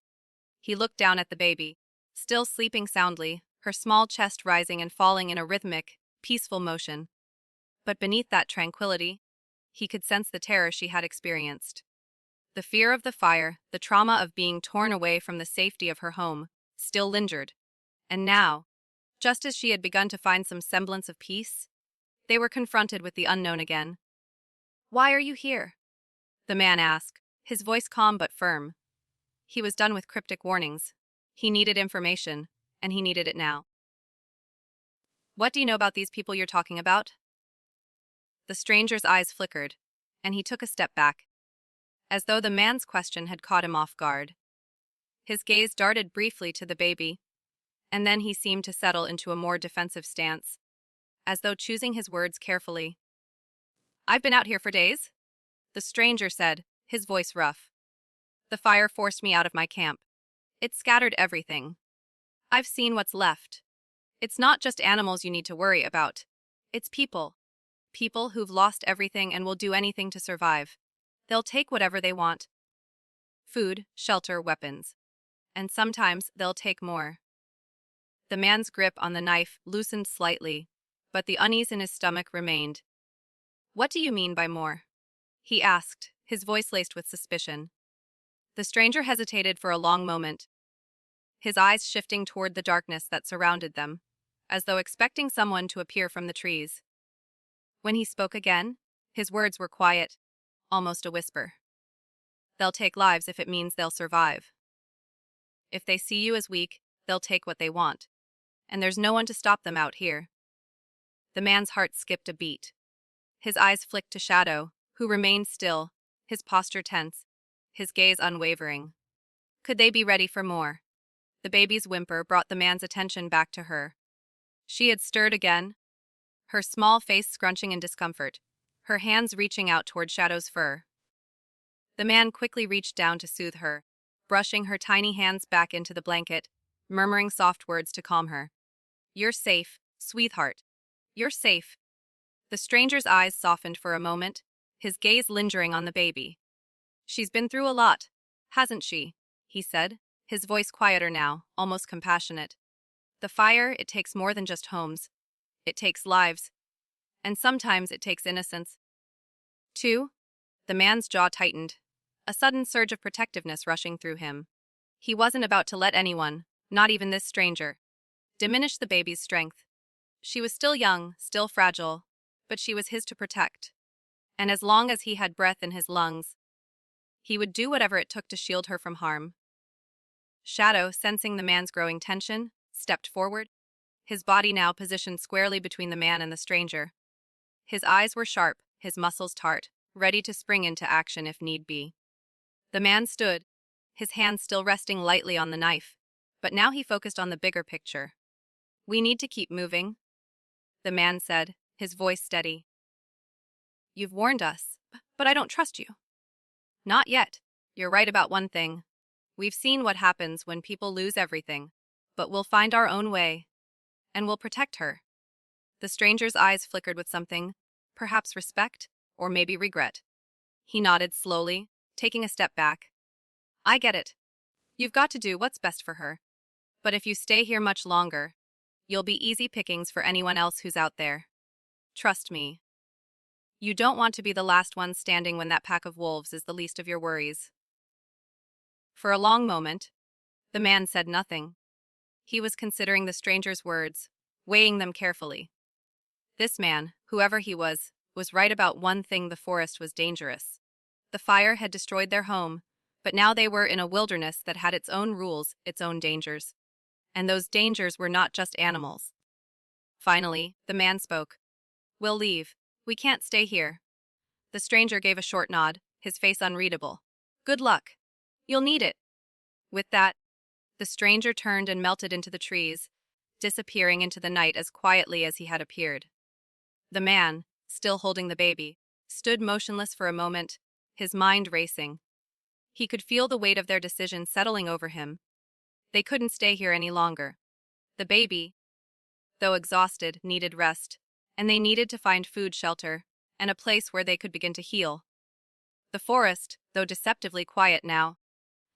He looked down at the baby, still sleeping soundly, her small chest rising and falling in a rhythmic, peaceful motion. But beneath that tranquility, he could sense the terror she had experienced. The fear of the fire, the trauma of being torn away from the safety of her home, still lingered. And now, just as she had begun to find some semblance of peace, they were confronted with the unknown again. "Why are you here?" the man asked, his voice calm but firm. He was done with cryptic warnings. He needed information, and he needed it now. "What do you know about these people you're talking about?" The stranger's eyes flickered, and he took a step back, as though the man's question had caught him off guard. His gaze darted briefly to the baby, and then he seemed to settle into a more defensive stance, as though choosing his words carefully. "I've been out here for days," the stranger said, his voice rough. "The fire forced me out of my camp. It scattered everything. I've seen what's left. It's not just animals you need to worry about. It's people. People who've lost everything and will do anything to survive. They'll take whatever they want. Food, shelter, weapons. And sometimes they'll take more." The man's grip on the knife loosened slightly, but the unease in his stomach remained. "What do you mean by more?" he asked, his voice laced with suspicion. The stranger hesitated for a long moment, his eyes shifting toward the darkness that surrounded them, as though expecting someone to appear from the trees. When he spoke again, his words were quiet, almost a whisper. "They'll take lives if it means they'll survive. If they see you as weak, they'll take what they want. And there's no one to stop them out here." The man's heart skipped a beat. His eyes flicked to Shadow, who remained still, his posture tense, his gaze unwavering. Could they be ready for more? The baby's whimper brought the man's attention back to her. She had stirred again, her small face scrunching in discomfort, her hands reaching out toward Shadow's fur. The man quickly reached down to soothe her, brushing her tiny hands back into the blanket, murmuring soft words to calm her. You're safe, sweetheart. You're safe. The stranger's eyes softened for a moment, his gaze lingering on the baby. She's been through a lot, hasn't she? He said, his voice quieter now, almost compassionate. The fire, it takes more than just homes. It takes lives. And sometimes it takes innocence. Too? The man's jaw tightened, a sudden surge of protectiveness rushing through him. He wasn't about to let anyone, not even this stranger, diminish the baby's strength. She was still young, still fragile, but she was his to protect. And as long as he had breath in his lungs, he would do whatever it took to shield her from harm. Shadow, sensing the man's growing tension, stepped forward, his body now positioned squarely between the man and the stranger. His eyes were sharp, his muscles taut, ready to spring into action if need be. The man stood, his hands still resting lightly on the knife, but now he focused on the bigger picture. "We need to keep moving," the man said, his voice steady. "You've warned us, but I don't trust you." "Not yet. You're right about one thing. We've seen what happens when people lose everything, but we'll find our own way, and we'll protect her." The stranger's eyes flickered with something, perhaps respect, or maybe regret. He nodded slowly, taking a step back. "I get it. You've got to do what's best for her. But if you stay here much longer, you'll be easy pickings for anyone else who's out there. Trust me. You don't want to be the last one standing when that pack of wolves is the least of your worries." For a long moment, the man said nothing. He was considering the stranger's words, weighing them carefully. This man, whoever he was right about one thing: the forest was dangerous. The fire had destroyed their home, but now they were in a wilderness that had its own rules, its own dangers. And those dangers were not just animals. Finally, the man spoke. "We'll leave. We can't stay here." The stranger gave a short nod, his face unreadable. "Good luck. You'll need it." With that, the stranger turned and melted into the trees, disappearing into the night as quietly as he had appeared. The man, still holding the baby, stood motionless for a moment, his mind racing. He could feel the weight of their decision settling over him. They couldn't stay here any longer. The baby, though exhausted, needed rest, and they needed to find food, shelter, and a place where they could begin to heal. The forest, though deceptively quiet now,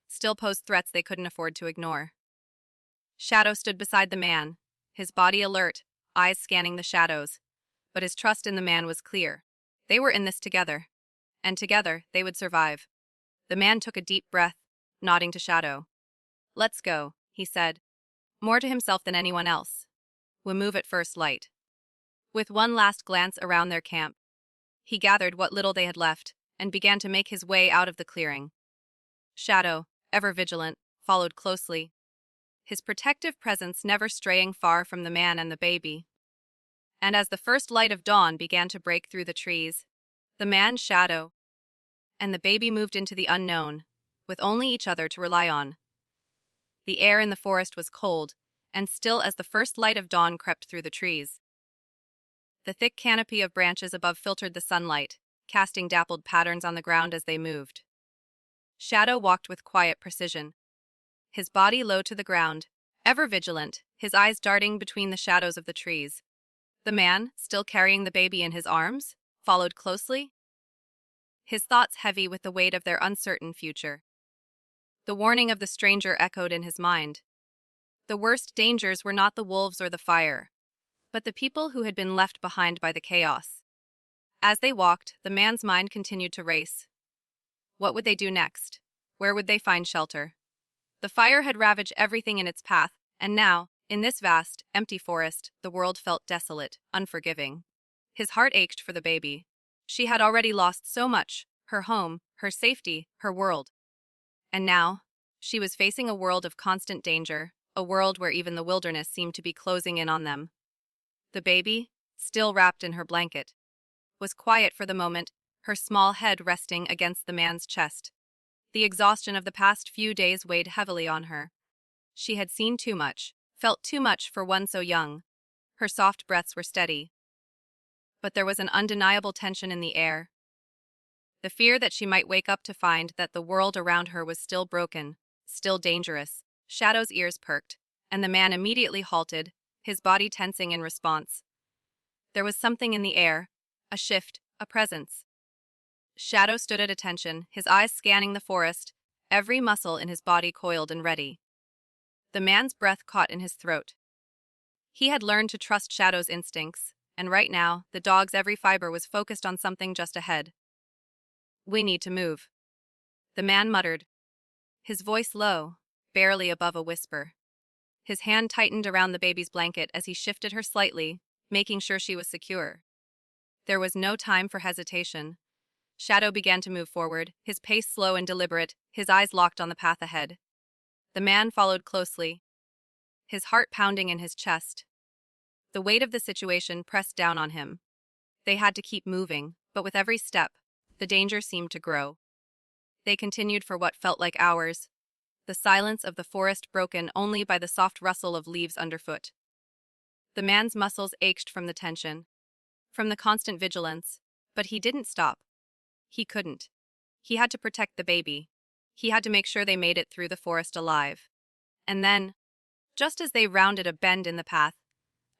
still posed threats they couldn't afford to ignore. Shadow stood beside the man, his body alert, eyes scanning the shadows, but his trust in the man was clear. They were in this together, and together they would survive. The man took a deep breath, nodding to Shadow. "Let's go," he said, more to himself than anyone else. "We'll move at first light." With one last glance around their camp, he gathered what little they had left and began to make his way out of the clearing. Shadow, ever vigilant, followed closely, his protective presence never straying far from the man and the baby. And as the first light of dawn began to break through the trees, the man, Shadow, and the baby moved into the unknown, with only each other to rely on. The air in the forest was cold and still as the first light of dawn crept through the trees. The thick canopy of branches above filtered the sunlight, casting dappled patterns on the ground as they moved. Shadow walked with quiet precision, his body low to the ground, ever vigilant, his eyes darting between the shadows of the trees. The man, still carrying the baby in his arms, followed closely, his thoughts heavy with the weight of their uncertain future. The warning of the stranger echoed in his mind. The worst dangers were not the wolves or the fire, but the people who had been left behind by the chaos. As they walked, the man's mind continued to race. What would they do next? Where would they find shelter? The fire had ravaged everything in its path, and now, in this vast, empty forest, the world felt desolate, unforgiving. His heart ached for the baby. She had already lost so much: her home, her safety, her world. And now, she was facing a world of constant danger, a world where even the wilderness seemed to be closing in on them. The baby, still wrapped in her blanket, was quiet for the moment, her small head resting against the man's chest. The exhaustion of the past few days weighed heavily on her. She had seen too much, felt too much for one so young. Her soft breaths were steady. But there was an undeniable tension in the air. The fear that she might wake up to find that the world around her was still broken, still dangerous. Shadow's ears perked, and the man immediately halted, his body tensing in response. There was something in the air, a shift, a presence. Shadow stood at attention, his eyes scanning the forest, every muscle in his body coiled and ready. The man's breath caught in his throat. He had learned to trust Shadow's instincts, and right now, the dog's every fiber was focused on something just ahead. "We need to move," the man muttered, his voice low, barely above a whisper. His hand tightened around the baby's blanket as he shifted her slightly, making sure she was secure. There was no time for hesitation. Shadow began to move forward, his pace slow and deliberate, his eyes locked on the path ahead. The man followed closely, his heart pounding in his chest. The weight of the situation pressed down on him. They had to keep moving, but with every step, the danger seemed to grow. They continued for what felt like hours, the silence of the forest broken only by the soft rustle of leaves underfoot. The man's muscles ached from the tension, from the constant vigilance, but he didn't stop. He couldn't. He had to protect the baby. He had to make sure they made it through the forest alive. And then, just as they rounded a bend in the path,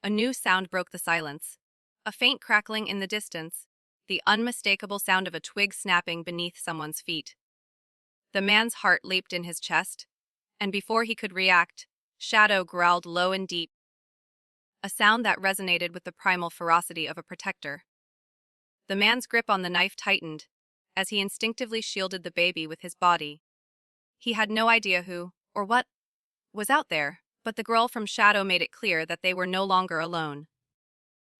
a new sound broke the silence. A faint crackling in the distance, the unmistakable sound of a twig snapping beneath someone's feet. The man's heart leaped in his chest, and before he could react, Shadow growled low and deep, a sound that resonated with the primal ferocity of a protector. The man's grip on the knife tightened, as he instinctively shielded the baby with his body. He had no idea who, or what, was out there, but the girl from Shadow made it clear that they were no longer alone.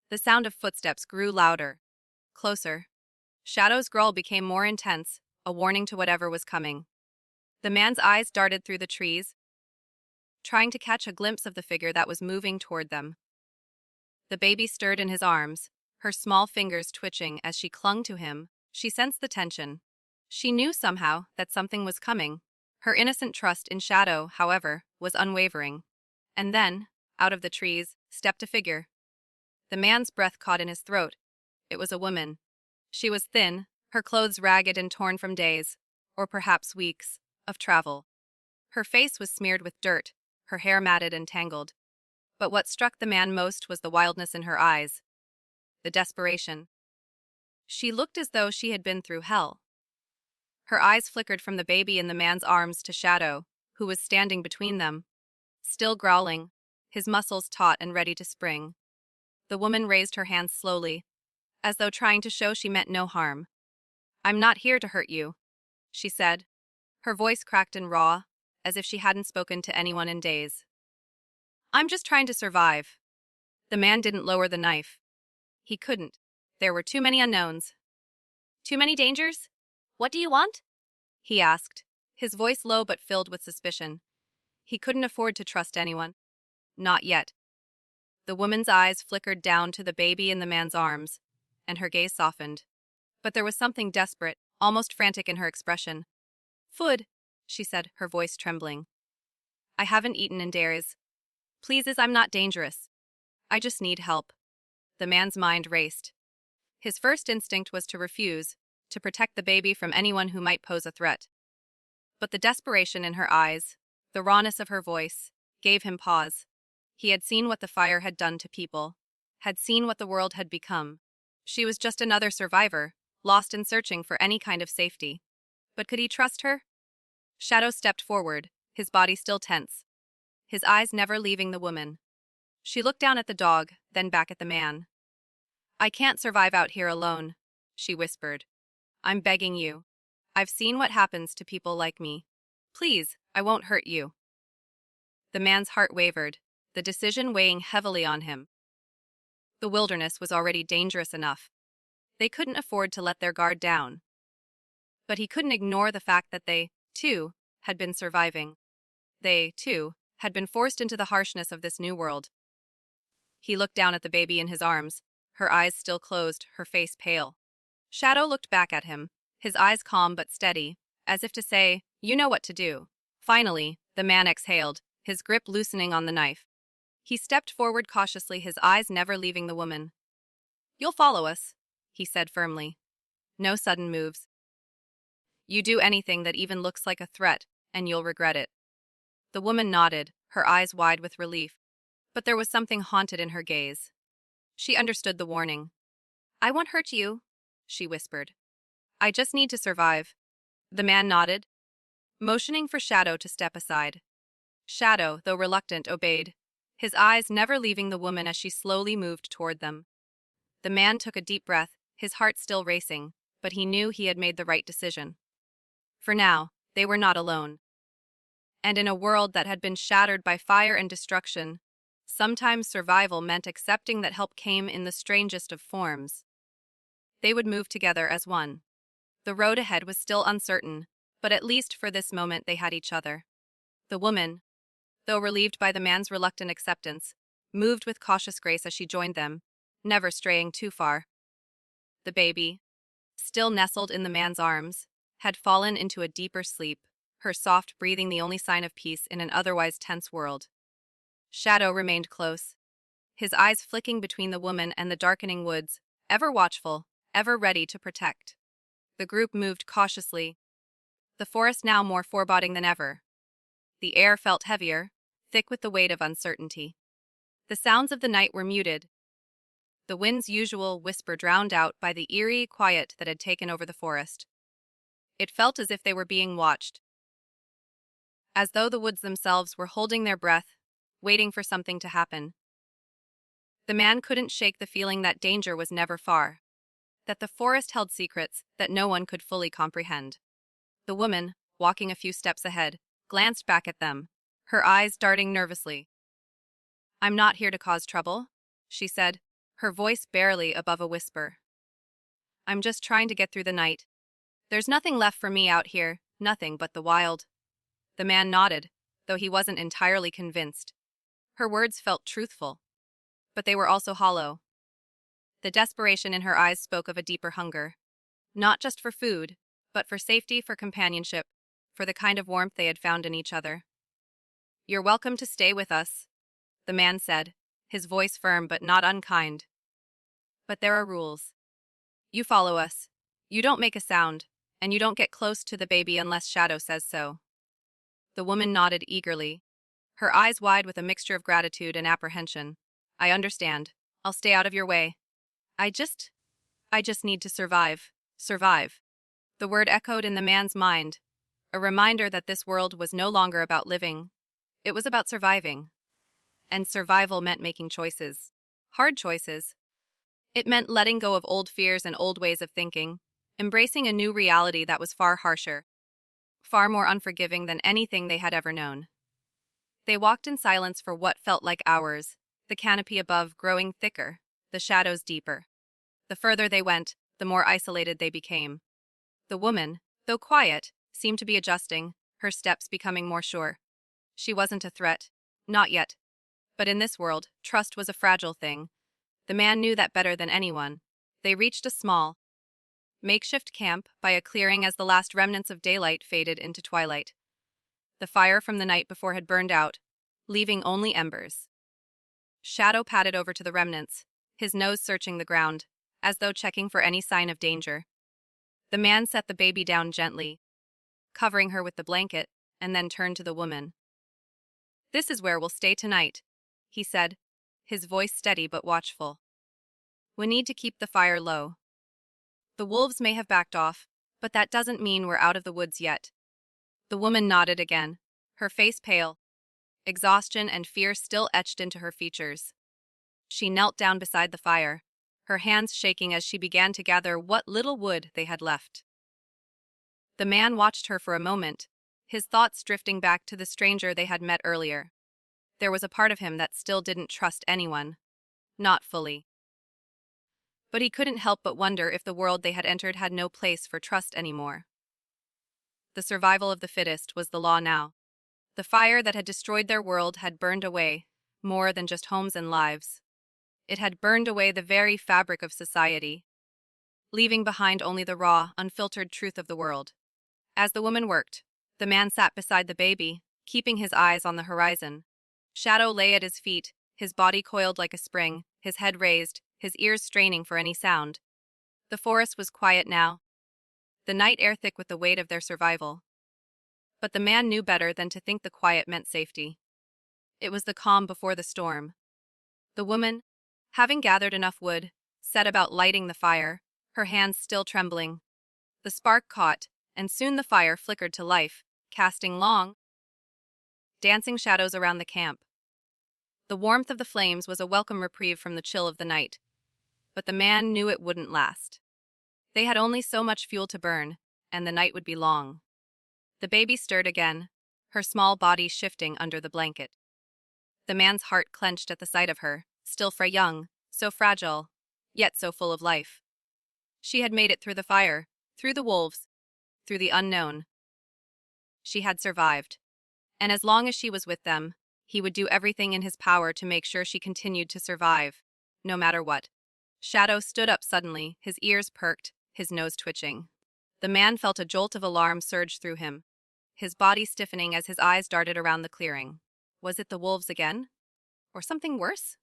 The sound of footsteps grew louder, closer. Shadow's growl became more intense, a warning to whatever was coming. The man's eyes darted through the trees, trying to catch a glimpse of the figure that was moving toward them. The baby stirred in his arms, her small fingers twitching as she clung to him. She sensed the tension. She knew somehow that something was coming. Her innocent trust in Shadow, however, was unwavering. And then, out of the trees, stepped a figure. The man's breath caught in his throat. It was a woman. She was thin, her clothes ragged and torn from days, or perhaps weeks, of travel. Her face was smeared with dirt, her hair matted and tangled. But what struck the man most was the wildness in her eyes, the desperation. She looked as though she had been through hell. Her eyes flickered from the baby in the man's arms to Shadow, who was standing between them, still growling, his muscles taut and ready to spring. The woman raised her hands slowly, as though trying to show she meant no harm. "I'm not here to hurt you," she said, her voice cracked and raw, as if she hadn't spoken to anyone in days. "I'm just trying to survive." The man didn't lower the knife. He couldn't. There were too many unknowns. "Too many dangers? What do you want?" he asked, his voice low but filled with suspicion. He couldn't afford to trust anyone. Not yet. The woman's eyes flickered down to the baby in the man's arms, and her gaze softened. But there was something desperate, almost frantic in her expression. "Food," she said, her voice trembling. "I haven't eaten in days. Pleases, I'm not dangerous. I just need help." The man's mind raced. His first instinct was to refuse, to protect the baby from anyone who might pose a threat. But the desperation in her eyes, the rawness of her voice, gave him pause. He had seen what the fire had done to people, had seen what the world had become. She was just another survivor, lost in searching for any kind of safety. But could he trust her? Shadow stepped forward, his body still tense, his eyes never leaving the woman. She looked down at the dog, then back at the man. "I can't survive out here alone," she whispered. "I'm begging you. I've seen what happens to people like me. Please, I won't hurt you." The man's heart wavered, the decision weighing heavily on him. The wilderness was already dangerous enough. They couldn't afford to let their guard down. But he couldn't ignore the fact that they, too, had been surviving. They, too, had been forced into the harshness of this new world. He looked down at the baby in his arms, her eyes still closed, her face pale. Shadow looked back at him, his eyes calm but steady, as if to say, "You know what to do." Finally, the man exhaled, his grip loosening on the knife. He stepped forward cautiously, his eyes never leaving the woman. "You'll follow us," he said firmly. "No sudden moves. You do anything that even looks like a threat, and you'll regret it." The woman nodded, her eyes wide with relief. But there was something haunted in her gaze. She understood the warning. "I won't hurt you," she whispered. "I just need to survive." The man nodded, motioning for Shadow to step aside. Shadow, though reluctant, obeyed, his eyes never leaving the woman as she slowly moved toward them. The man took a deep breath, his heart still racing, but he knew he had made the right decision. For now, they were not alone. And in a world that had been shattered by fire and destruction, sometimes survival meant accepting that help came in the strangest of forms. They would move together as one. The road ahead was still uncertain, but at least for this moment they had each other. The woman, though relieved by the man's reluctant acceptance, moved with cautious grace as she joined them, never straying too far. The baby, still nestled in the man's arms, had fallen into a deeper sleep, her soft breathing the only sign of peace in an otherwise tense world. Shadow remained close, his eyes flicking between the woman and the darkening woods, ever watchful, ever ready to protect. The group moved cautiously, the forest now more foreboding than ever. The air felt heavier, thick with the weight of uncertainty. The sounds of the night were muted, the wind's usual whisper drowned out by the eerie quiet that had taken over the forest. It felt as if they were being watched, as though the woods themselves were holding their breath, waiting for something to happen. The man couldn't shake the feeling that danger was never far, that the forest held secrets that no one could fully comprehend. The woman, walking a few steps ahead, glanced back at them, her eyes darting nervously. "I'm not here to cause trouble," she said, her voice barely above a whisper. "I'm just trying to get through the night. There's nothing left for me out here, nothing but the wild." The man nodded, though he wasn't entirely convinced. Her words felt truthful, but they were also hollow. The desperation in her eyes spoke of a deeper hunger, not just for food, but for safety, for companionship, for the kind of warmth they had found in each other. "You're welcome to stay with us," the man said, his voice firm but not unkind. "But there are rules. You follow us, you don't make a sound, and you don't get close to the baby unless Shadow says so." The woman nodded eagerly, her eyes wide with a mixture of gratitude and apprehension. "I understand. I'll stay out of your way. I just need to survive. Survive." The word echoed in the man's mind, a reminder that this world was no longer about living. It was about surviving. And survival meant making choices. Hard choices. It meant letting go of old fears and old ways of thinking, embracing a new reality that was far harsher, far more unforgiving than anything they had ever known. They walked in silence for what felt like hours, the canopy above growing thicker, the shadows deeper. The further they went, the more isolated they became. The woman, though quiet, seemed to be adjusting, her steps becoming more sure. She wasn't a threat. Not yet. But in this world, trust was a fragile thing. The man knew that better than anyone. They reached a small, makeshift camp by a clearing as the last remnants of daylight faded into twilight. The fire from the night before had burned out, leaving only embers. Shadow padded over to the remnants, his nose searching the ground, as though checking for any sign of danger. The man set the baby down gently, covering her with the blanket, and then turned to the woman. "This is where we'll stay tonight," he said, his voice steady but watchful. "We need to keep the fire low. The wolves may have backed off, but that doesn't mean we're out of the woods yet." The woman nodded again, her face pale, exhaustion and fear still etched into her features. She knelt down beside the fire, her hands shaking as she began to gather what little wood they had left. The man watched her for a moment, his thoughts drifting back to the stranger they had met earlier. There was a part of him that still didn't trust anyone. Not fully. But he couldn't help but wonder if the world they had entered had no place for trust anymore. The survival of the fittest was the law now. The fire that had destroyed their world had burned away more than just homes and lives. It had burned away the very fabric of society, leaving behind only the raw, unfiltered truth of the world. As the woman worked, the man sat beside the baby, keeping his eyes on the horizon. Shadow lay at his feet, his body coiled like a spring, his head raised, his ears straining for any sound. The forest was quiet now, the night air thick with the weight of their survival. But the man knew better than to think the quiet meant safety. It was the calm before the storm, The woman, having gathered enough wood, set about lighting the fire, her hands still trembling. The spark caught, and soon the fire flickered to life, casting long, dancing shadows around the camp. The warmth of the flames was a welcome reprieve from the chill of the night. But the man knew it wouldn't last. They had only so much fuel to burn, and the night would be long. The baby stirred again, her small body shifting under the blanket. The man's heart clenched at the sight of her, still young, so fragile, yet so full of life. She had made it through the fire, through the wolves, through the unknown. She had survived. And as long as she was with them, he would do everything in his power to make sure she continued to survive, no matter what. Shadow stood up suddenly, his ears perked, his nose twitching. The man felt a jolt of alarm surge through him, his body stiffening as his eyes darted around the clearing. Was it the wolves again? Or something worse?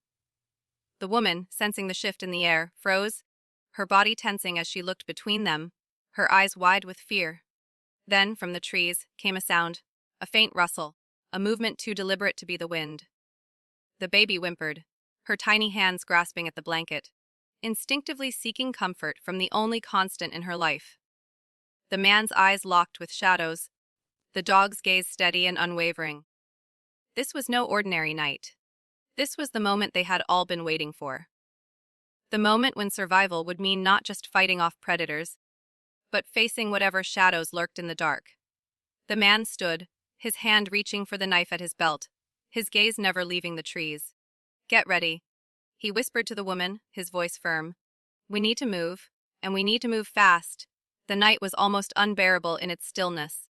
The woman, sensing the shift in the air, froze, her body tensing as she looked between them, her eyes wide with fear. Then, from the trees, came a sound, a faint rustle, a movement too deliberate to be the wind. The baby whimpered, her tiny hands grasping at the blanket, instinctively seeking comfort from the only constant in her life. The man's eyes locked with Shadow's, the dog's gaze steady and unwavering. This was no ordinary night. This was the moment they had all been waiting for. The moment when survival would mean not just fighting off predators, but facing whatever shadows lurked in the dark. The man stood, his hand reaching for the knife at his belt, his gaze never leaving the trees. "Get ready," he whispered to the woman, his voice firm. "We need to move, and we need to move fast." The night was almost unbearable in its stillness.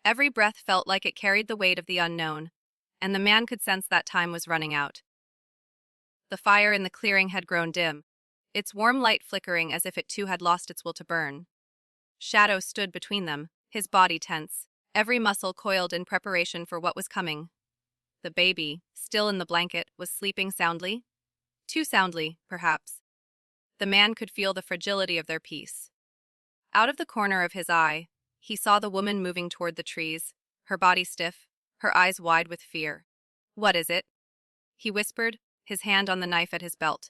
Every breath felt like it carried the weight of the unknown, and the man could sense that time was running out. The fire in the clearing had grown dim, its warm light flickering as if it too had lost its will to burn. Shadow stood between them, his body tense, every muscle coiled in preparation for what was coming. The baby, still in the blanket, was sleeping soundly. Too soundly, perhaps. The man could feel the fragility of their peace. Out of the corner of his eye, he saw the woman moving toward the trees, her body stiff, her eyes wide with fear. "What is it?" he whispered, his hand on the knife at his belt.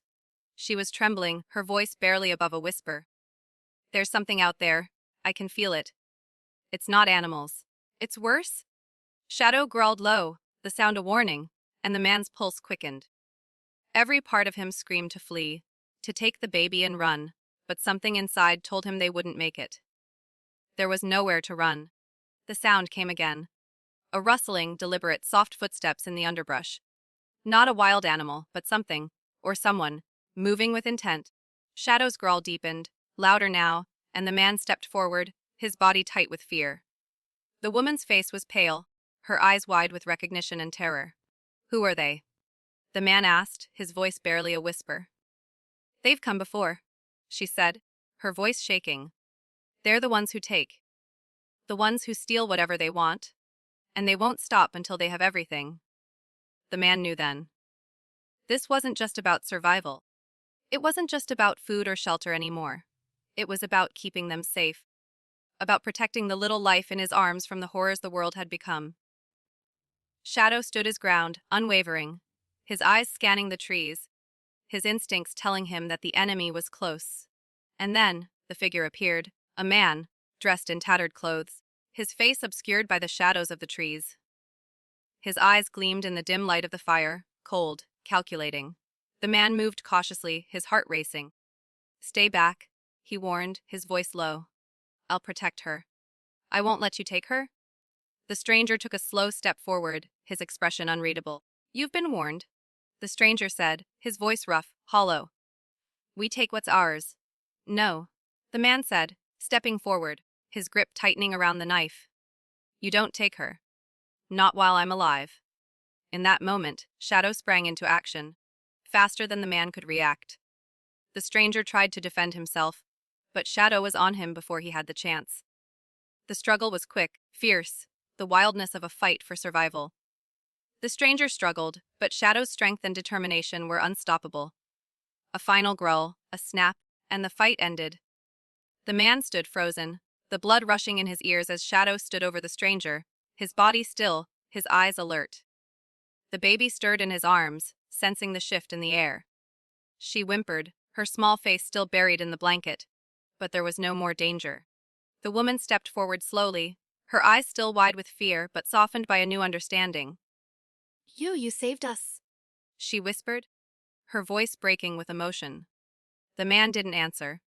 She was trembling, her voice barely above a whisper. "There's something out there. I can feel it. It's not animals. It's worse?" Shadow growled low, the sound a warning, and the man's pulse quickened. Every part of him screamed to flee, to take the baby and run, but something inside told him they wouldn't make it. There was nowhere to run. The sound came again. A rustling, deliberate, soft footsteps in the underbrush. Not a wild animal, but something, or someone, moving with intent. Shadow's growl deepened, louder now, and the man stepped forward, his body tight with fear. The woman's face was pale, her eyes wide with recognition and terror. "Who are they?" the man asked, his voice barely a whisper. "They've come before," she said, her voice shaking. "They're the ones who take. The ones who steal whatever they want. And they won't stop until they have everything." The man knew then. This wasn't just about survival. It wasn't just about food or shelter anymore. It was about keeping them safe. About protecting the little life in his arms from the horrors the world had become. Shadow stood his ground, unwavering, his eyes scanning the trees, his instincts telling him that the enemy was close. And then, the figure appeared, a man, dressed in tattered clothes, his face obscured by the shadows of the trees. His eyes gleamed in the dim light of the fire, cold, calculating. The man moved cautiously, his heart racing. "Stay back," he warned, his voice low. "I'll protect her. I won't let you take her." The stranger took a slow step forward, his expression unreadable. "You've been warned," the stranger said, his voice rough, hollow. "We take what's ours." "No," the man said, stepping forward, his grip tightening around the knife. "You don't take her. Not while I'm alive." In that moment, Shadow sprang into action, faster than the man could react. The stranger tried to defend himself, but Shadow was on him before he had the chance. The struggle was quick, fierce, the wildness of a fight for survival. The stranger struggled, but Shadow's strength and determination were unstoppable. A final growl, a snap, and the fight ended. The man stood frozen, the blood rushing in his ears as Shadow stood over the stranger, his body still, his eyes alert. The baby stirred in his arms, sensing the shift in the air. She whimpered, her small face still buried in the blanket. But there was no more danger. The woman stepped forward slowly, her eyes still wide with fear but softened by a new understanding. You saved us. She whispered, her voice breaking with emotion. The man didn't answer.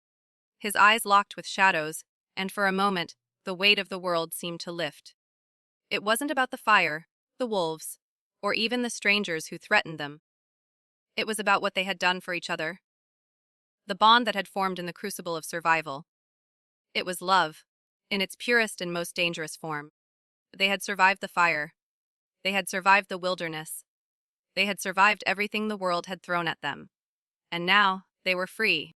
His eyes locked with shadows, and for a moment, the weight of the world seemed to lift. It wasn't about the fire, the wolves, or even the strangers who threatened them. It was about what they had done for each other. The bond that had formed in the crucible of survival. It was love, in its purest and most dangerous form. They had survived the fire. They had survived the wilderness. They had survived everything the world had thrown at them. And now, they were free.